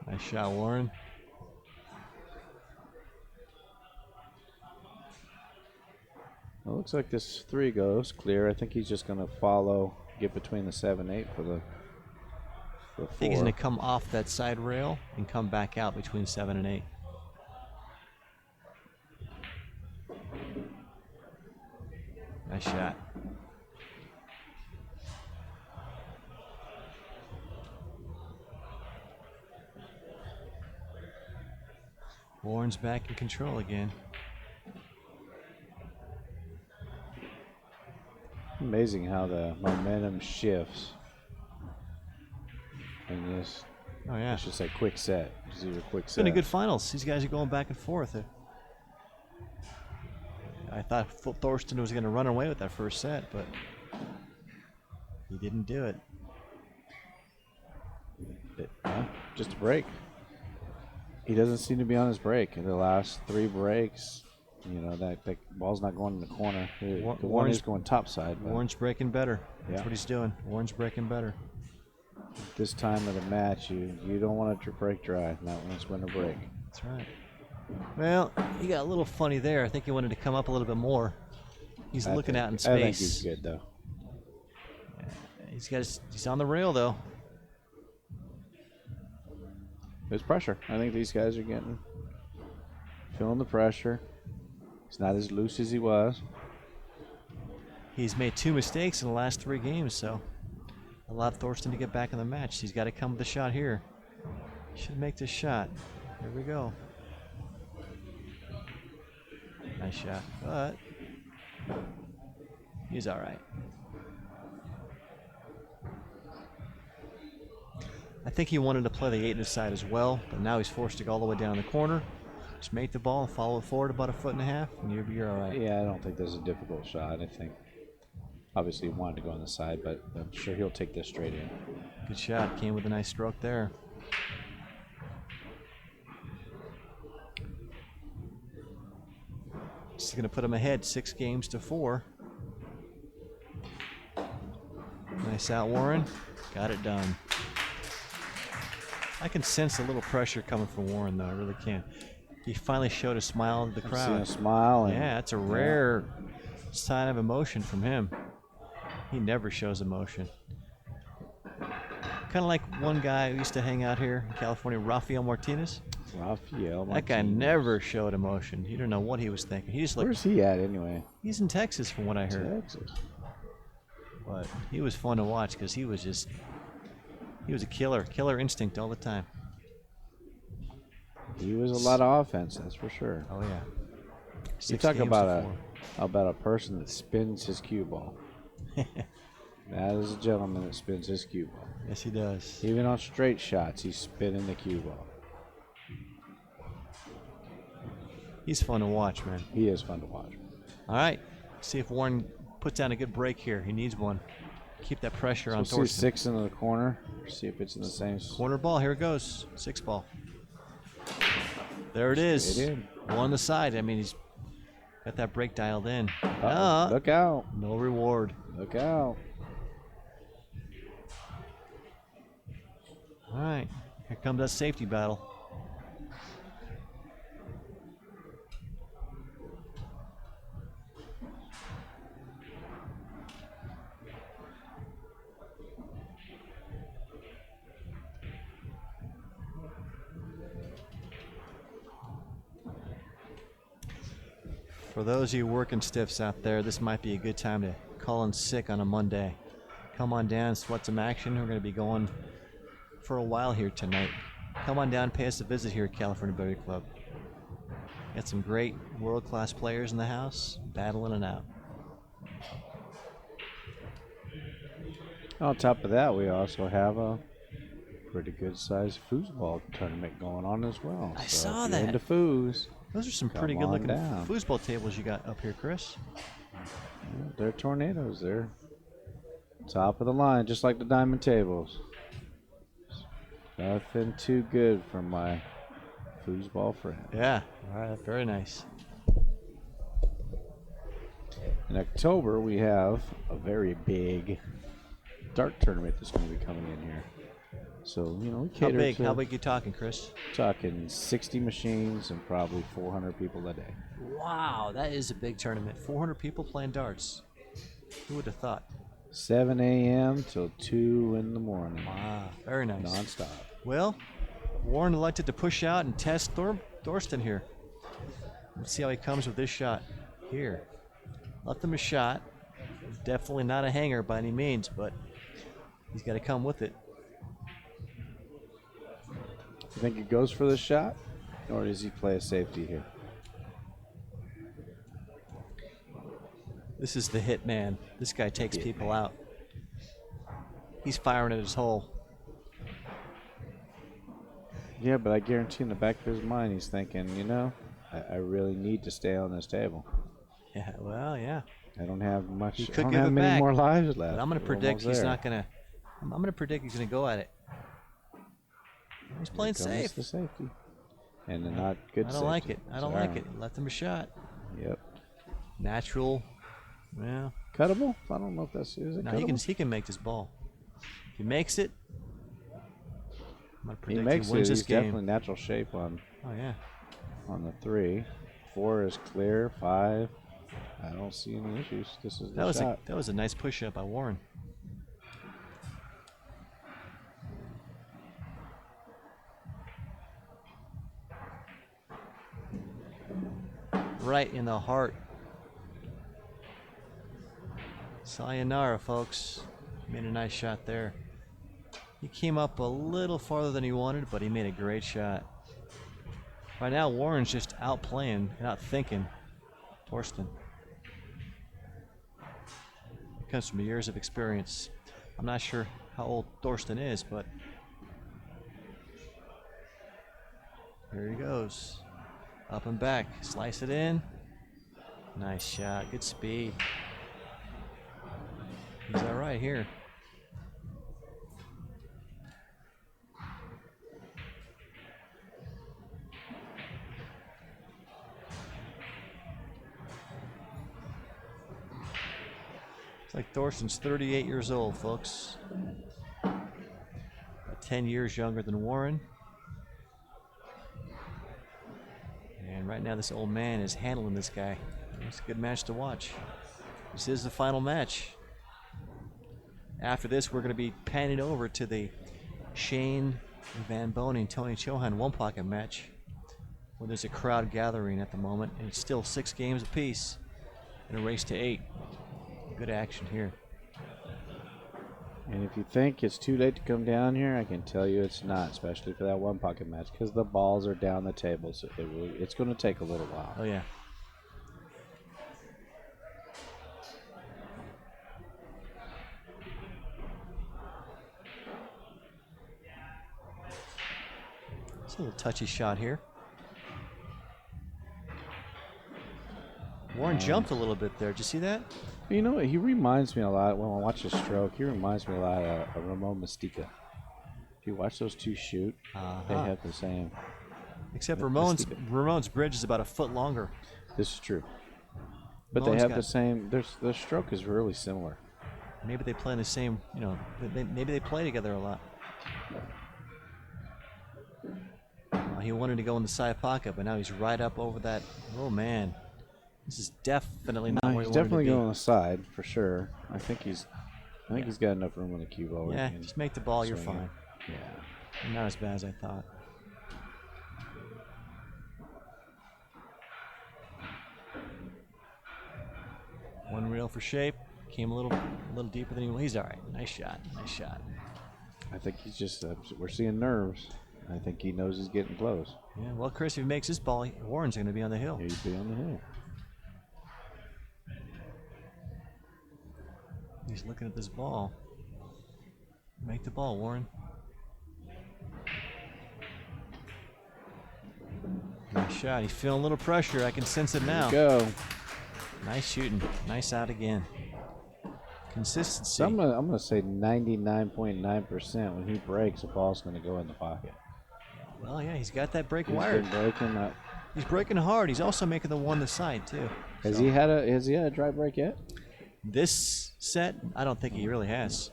Nice shot, Warren. Well, looks like this 3 goes clear. I think he's just going to follow, get between the 7-8 for the 4. I think he's going to come off that side rail and come back out between 7 and 8. Nice shot. Warren's back in control again. Amazing how the momentum shifts in this. Oh yeah, It's just a quick set. Just a quick it's set. been a good finals. These guys are going back and forth. I thought Thorsten was going to run away with that first set, but he didn't do it. Just a break. He doesn't seem to be on his break. In the last 3 breaks, you know, that ball's not going in the corner. The one is going topside. Warren's breaking better. That's Yeah. what he's doing. Warren's breaking better. This time of the match, you don't want it to break dry. Not when it's going to break. That's right. Well, he got a little funny there. I think he wanted to come up a little bit more. He's looking out in space. I think he's good, though. He's on the rail, though. There's pressure. I think these guys are feeling the pressure. He's not as loose as he was. He's made 2 mistakes in the last 3 games, so allowed Thorsten to get back in the match. He's got to come with the shot here. Should make this shot. Here we go. Nice shot, but he's all right. I think he wanted to play the 8 to the side as well, but now he's forced to go all the way down the corner. Just make the ball and follow it forward about 1.5 feet, and you're all right. Yeah, I don't think this is a difficult shot. I think obviously he wanted to go on the side, but I'm sure he'll take this straight in. Good shot. Came with a nice stroke there. This is going to put him ahead 6 games to 4. Nice out, Warren. Got it done. I can sense a little pressure coming from Warren, though. I really can. He finally showed a smile to the crowd. Seen a smile. Yeah, it's a rare sign of emotion from him. He never shows emotion. Kind of like one guy who used to hang out here in California, Rafael Martinez. That guy never showed emotion. You don't know what he was thinking. He just Where's he at anyway? He's in Texas, from what I heard. Texas. But he was fun to watch because he was a killer instinct all the time. He was a lot of offense, that's for sure. Oh yeah. You talk about a person that spins his cue ball. That is a gentleman that spins his cue ball. Yes, he does. Even on straight shots, he's spinning the cue ball. He's fun to watch, man. He is fun to watch. All right. See if Warren puts down a good break here. He needs one. Keep that pressure on Thorsten. See 6 into the corner. See if it's in the same corner ball. Here it goes. 6 ball. There it is. One on the side. I mean, he's got that break dialed in. Look out. No reward. Look out. All right. Here comes that safety battle. For those of you working stiffs out there, this might be a good time to call in sick on a Monday. Come on down, sweat some action. We're going to be going for a while here tonight. Come on down, pay us a visit here at California Billiard Club. Got some great world-class players in the house, battling it out. On top of that, we also have a pretty good-sized foosball tournament going on as well. I so saw if you're that. into foos. Those are some Come pretty good-looking on down. foosball tables you got up here, Chris. They're tornadoes. They're top of the line, just like the diamond tables. Nothing too good for my foosball friend. Yeah, all right, very nice. In October, we have a very big dart tournament that's going to be coming in here. So, you know, we How cater big? to How big you talking, Chris? talking 60 machines and probably 400 people a day. Wow, that is a big tournament. 400 people playing darts. Who would have thought? 7 a.m. till 2 in the morning. Wow, very nice. Non-stop. Well, Warren elected to push out and test Thorsten here. Let's see how he comes with this shot here. Left him a shot. Definitely not a hanger by any means, but he's got to come with it. You think he goes for the shot, or does he play a safety here? This is the hit man. This guy takes people out. He's firing at his hole. Yeah, but I guarantee in the back of his mind he's thinking, you know, I really need to stay on this table. Yeah, well, yeah. I don't have much. He I could don't give have it many back, more lives left. But I'm going to We're predict almost he's there. not going to. I'm going to predict he's going to go at it. He's playing Here comes safe. the safety. And the not good I don't safety. like it. I don't Sorry. like it. Left him a shot. Yep. Natural. Well, Cuttable? I don't know if that's is it no, cuttable? he can make this ball. If he makes it, I'm going to He predict makes he wins it. this He's game. definitely natural shape on Oh yeah. the 3. 4 is clear. 5. I don't see any issues. This is the shot. That was a nice push up by Warren. Right in the heart. Sayonara, folks. Made a nice shot there. He came up a little farther than he wanted, but he made a great shot. Right now, Warren's just outplaying and outthinking Thorsten. Comes from years of experience. I'm not sure how old Thorsten is, but here he goes. Up and back. Slice it in. Nice shot. Good speed. He's all right here. It's like Thorsten's 38 years old, folks. About 10 years younger than Warren. And right now this old man is handling this guy. It's a good match to watch. This is the final match. After this, we're going to be panning over to the Shane Van Bonen and Tony Chohan one-pocket match, where there's a crowd gathering at the moment, and it's still 6 games apiece in a race to 8. Good action here. And if you think it's too late to come down here, I can tell you it's not, especially for that one-pocket match, because the balls are down the table, so it's going to take a little while. Oh, yeah. It's a little touchy shot here. Warren jumped a little bit there. Did you see that? You know, he reminds me a lot, when I watch his stroke, he reminds me a lot of Ramon Mystica. If you watch those two shoot, they have the same. Except Mystica. Ramon's bridge is about a foot longer. This is true. But Ramon's they have got- the same, their stroke is really similar. Maybe they play in the same, maybe they play together a lot. He wanted to go in the side pocket, but now he's right up over that. Oh, man. This is definitely not where he He's wanted definitely to be. going on the side, for sure. I think he's got enough room on the cue ball. where Yeah, he can just make the ball, you're swing it. fine. Yeah. Not as bad as I thought. One reel for shape. Came a little deeper than he. He's all right. Nice shot. Nice shot. I think he's just, we're seeing nerves. I think he knows he's getting close. Yeah. Well, Chris, if he makes this ball, Warren's going to be on the hill. He'd be on the hill. He's looking at this ball. Make the ball, Warren. Nice shot. He's feeling a little pressure. I can sense it now. Go. Nice shooting. Nice out again. Consistency. So I'm gonna say 99.9% when he breaks, the ball's gonna go in the pocket. Well, yeah, he's got that break He's wired. been breaking up. He's breaking hard. He's also making the one to side too. Has So, he had a dry break yet? this set? I don't think he really has.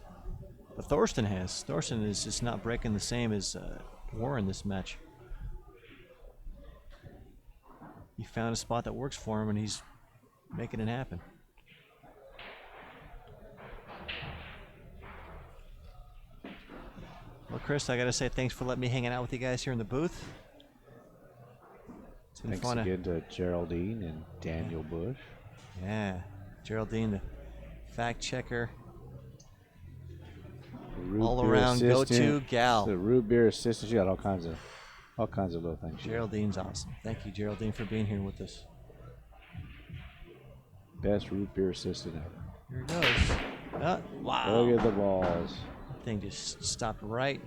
But Thorsten has. Thorsten is just not breaking the same as Warren this match. he found a spot that works for him, and he's making it happen. Well, Chris, I got to say thanks for letting me hanging out with you guys here in the booth. It's been Thanks fun. again to Geraldine and Daniel Busch. Yeah, Geraldine, the fact checker, all around go-to gal. The root beer assistant. She got all kinds of little things. Geraldine's awesome. Thank you, Geraldine, for being here with us. Best root beer assistant ever. Here it goes. Wow. Look at the balls. That thing just stopped right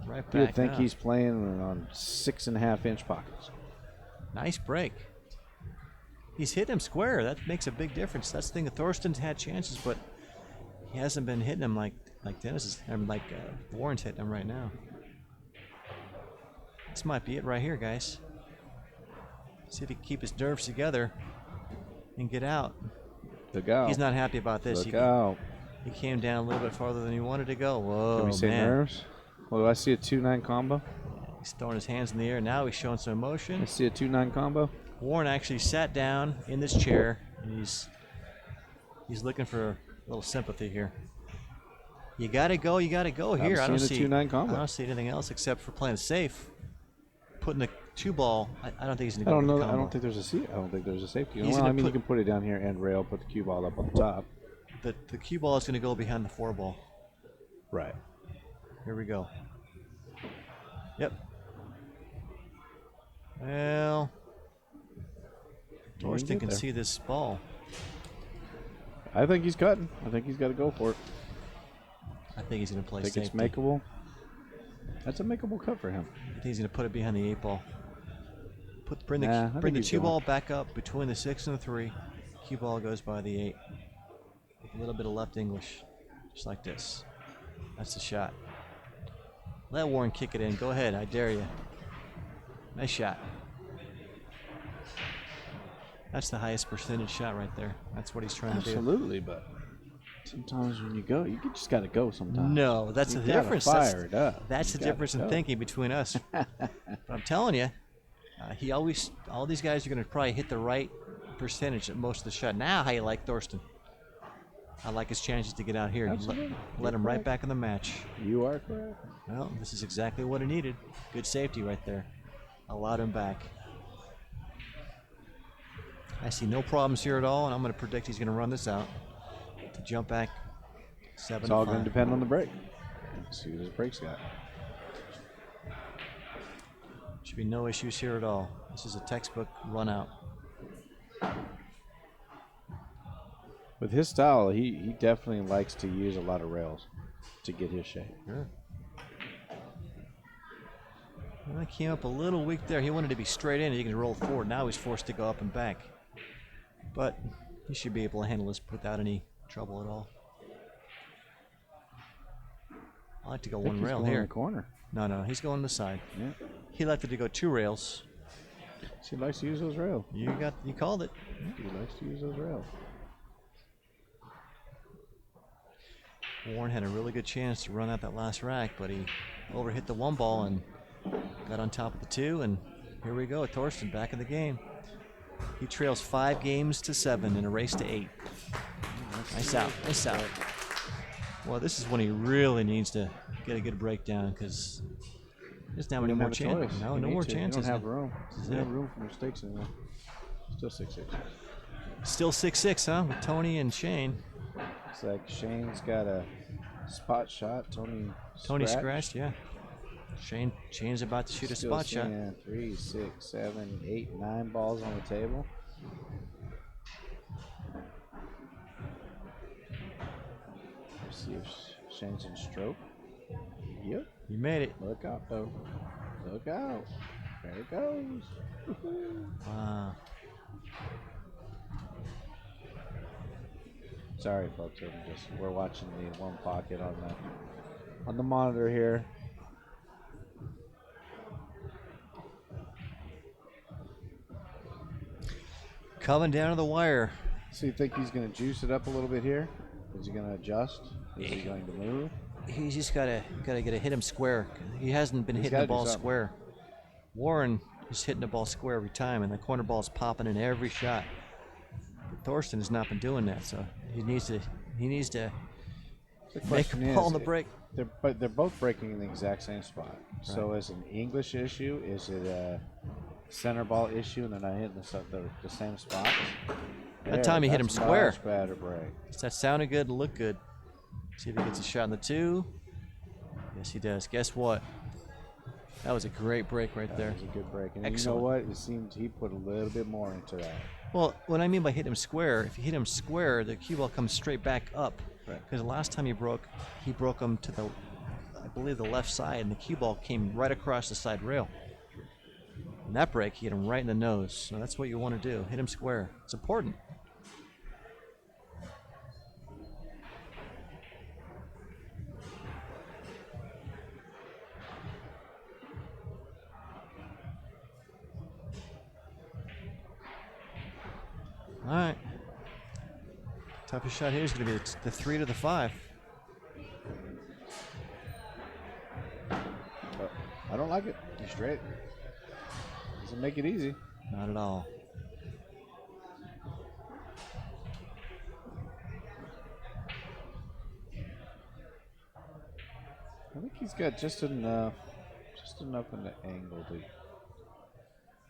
back You'd think up. he's playing on 6.5-inch pockets. Nice break. He's hit him square. That makes a big difference. That's the thing. Thorsten's had chances, but he hasn't been hitting him like Dennis is. Warren's hitting him right now. This might be it right here, guys. See if he can keep his nerves together and get out. Look out. He's not happy about this. Look out. He came down a little bit farther than he wanted to go. Whoa, Can we say man. nerves? Well, do I see a 2-9 combo? He's throwing his hands in the air. Now he's showing some emotion. I see a 2-9 combo. Warren actually sat down in this chair, and he's looking for a little sympathy here. You gotta go here. I don't see a 2-9 combo. I don't see anything else except for playing safe. Putting the 2-ball. I don't think he's gonna I go don't for know. the I combo. don't think there's a seat. I don't think there's a safety. He's Well, gonna I mean, you put- can put it down here and rail, put the cue ball up on top. The cue ball is gonna go behind the 4-ball. Right. Here we go. Yep. Well, Thorsten can see this ball. I think he's cutting. I think he's got to go for it. I think he's going to play I think safety. it's makeable. That's a makeable cut for him. I think he's going to put it behind the 8-ball. Bring I the think he's 2-ball back up between the 6 and the 3. Cue ball goes by the 8. With a little bit of left English, just like this. That's the shot. Let Warren kick it in. Go ahead. I dare you. Nice shot. That's the highest percentage shot right there. That's what he's trying to do. Absolutely, but sometimes when you go, you just got to go sometimes. No, that's You the gotta difference. fire it up. That's You the gotta difference in go. thinking between us. But I'm telling you, all these guys are going to probably hit the right percentage at most of the shot. Now, how you like Thorsten? I like his chances to get out here. Absolutely. Let him You're right correct. back in the match. You are correct. Well, this is exactly what he needed. Good safety right there. Allowed him back. I see no problems here at all, and I'm going to predict he's going to run this out to jump back 7-5. It's all going to depend on the break. Let's see what his break's got. Should be no issues here at all. This is a textbook run out. With his style, he definitely likes to use a lot of rails to get his shape. Sure. Well, he came up a little weak there. He wanted to be straight in. He can roll forward. Now he's forced to go up and back. But he should be able to handle this without any trouble at all. I like to go I think one he's rail going in here. the corner. No, he's going to the side. Yeah. He elected to go 2 rails. He likes to use those rails. You called it. He likes to use those rails. Warren had a really good chance to run out that last rack, but he overhit the 1-ball and got on top of the 2, and here we go. Thorsten back in the game. He trails 5 games to 7 in a race to 8. Nice out. Nice out. Well, this is when he really needs to get a good breakdown because there's not many more chances. No more chances. You don't have room. This is You don't have it. room for mistakes anymore. Still 6-6. Still 6-6, huh? With Tony and Shane. It's like Shane's got a spot shot. Tony scratched, yeah. Shane's about to shoot a Still spot shot. seeing 3, 6, 7, 8, 9 balls on the table. Let's see if Shane's in stroke. Yep. You made it. Look out, though. Look out. There it goes. Wow. Sorry, folks. We're watching the one pocket on the monitor here. Coming down to the wire. So you think he's going to juice it up a little bit here? Is he going to adjust? Is he going to move? He's just gotta hit him square. He hasn't been He's hitting the gotta do ball something. square. Warren just hitting the ball square every time, and the corner ball's popping in every shot. But Thorsten has not been doing that, so he needs to The make a question ball is, in the break. they're both breaking in the exact same spot. So is it an English issue? Is it a center ball issue and they're not hitting the same spots? That time he hit him square. Much better break. That sounded good and looked good. See if he gets a shot in the 2. Yes, he does. Guess what? That was a great break right there. That was a good break. And Excellent. you know what? It seemed he put a little bit more into that. Well, what I mean by hit him square, if you hit him square, the cue ball comes straight back up. Right. Because the last time he broke him to the, I believe, the left side, and the cue ball came right across the side rail. And that break, he hit him right in the nose. So that's what you want to do. Hit him square. It's important. All right. Toughest shot here is going to be the 3 to the 5. I don't like it. He's straight. Doesn't make it easy. Not at all. I think he's got just enough in the angle to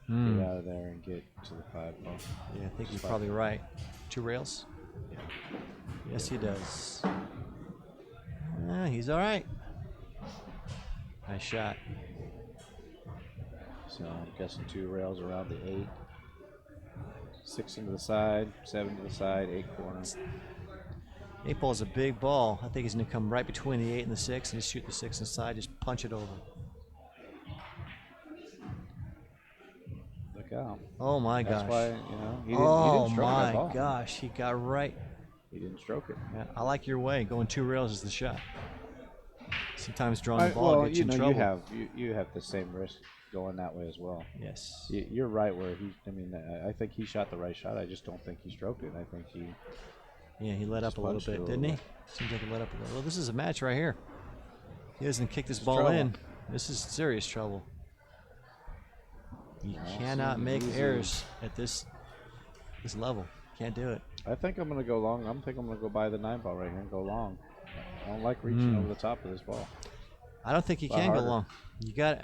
get out of there and get to the 5 ball. Yeah, I think he's probably right. 2 rails? Yeah. Yes, he does. He's all right. Nice shot. So I'm guessing 2 rails around the 8. 6 into the side, 7 to the side, 8 corner. 8 ball is a big ball. I think he's going to come right between the 8 and the 6 and just shoot the 6 inside, just punch it over. Look out. Oh my gosh. That's why, he didn't Oh stroke that ball. my gosh, he got right. He didn't stroke it. Yeah, I like your way. Going 2 rails is the shot. Sometimes drawing the ball gets you in trouble. You have the same risk going that way as well. Yes. You're right where I think he shot the right shot. I just don't think he stroked it. I think he... Yeah, he let up a little bit, didn't he? Seems like he let up a little. Well, this is a match right here. He doesn't kick this ball in. This is serious trouble. You cannot make errors at this level. Can't do it. I think I'm going to go long. I think I'm going to go by the 9 ball right here and go long. I don't like reaching over the top of this ball. I don't think he can go long. You got.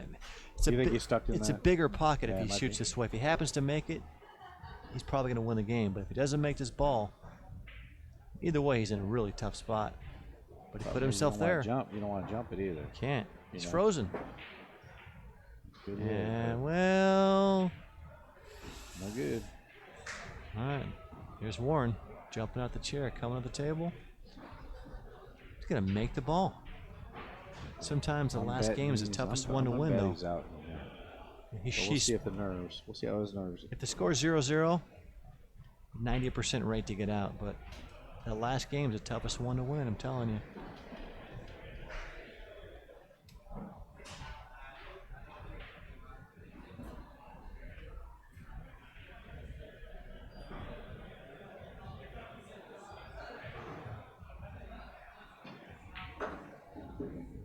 You think he's stuck in It's that? a bigger pocket if he might shoots be. this way. If he happens to make it, he's probably going to win the game. But if he doesn't make this ball, either way, he's in a really tough spot. But he put himself there. You don't want to jump it either. Can't. He's frozen. Good Yeah, well. No good. All right. Here's Warren jumping out the chair, coming to the table. He's going to make the ball. Sometimes the last game is the toughest one to win, though. He's out. We'll see if the nerves. We'll see how his nerves. If the score's 0-0, 90% rate to get out. But that last game is the toughest one to win, I'm telling you.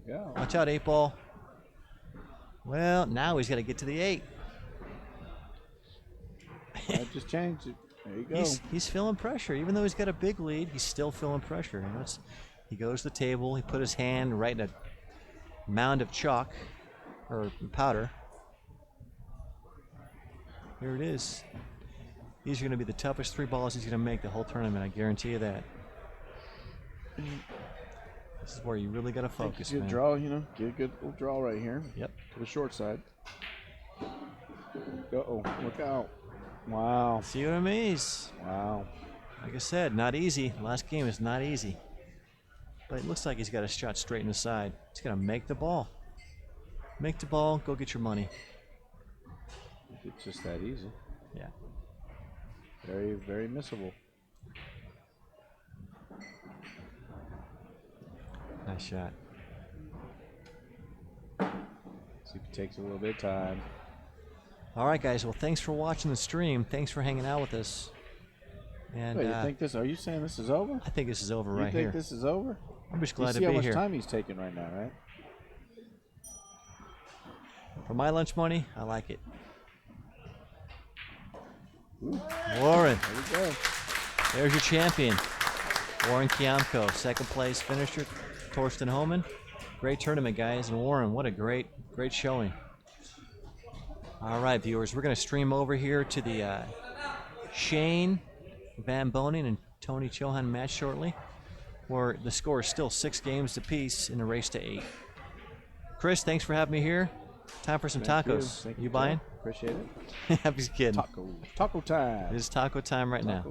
Go. Watch out, 8 ball. Well, now he's got to get to the 8. I just changed it. There you go. He's feeling pressure. Even though he's got a big lead, he's still feeling pressure. He goes to the table. He put his hand right in a mound of chalk or powder. Here it is. These are going to be the toughest 3 balls he's going to make the whole tournament. I guarantee you that. This is where you really got to focus, Good man. draw, get a good little draw right here. Yep. To the short side. Uh-oh, look out. Wow. See what I mean? Wow. Like I said, not easy. Last game is not easy. But it looks like he's got a shot straight in the side. He's going to make the ball. Make the ball, go get your money. It's just that easy. Yeah. Very, very missable. Nice shot. See if it takes a little bit of time. All right, guys. Well, thanks for watching the stream. Thanks for hanging out with us. And Wait, are you saying this is over? I think this is over right You here. think this is over? I'm just You glad see to how be much here. time he's taking right now, right? For my lunch money, I like it. Warren, There we go. there's your champion. Warren KIAMCO, second place finisher. Thorsten HOHMANN. Great tournament, guys. And Warren, what a great showing. All right, viewers, we're going to stream over here to the Shane Van Bonen and Tony Chohan match shortly, where the score is still 6 games apiece in a race to 8. Chris, thanks for having me here. Time for some Thank tacos. Thank You buying? Appreciate it. Happy kid. Taco time. It is taco time right now.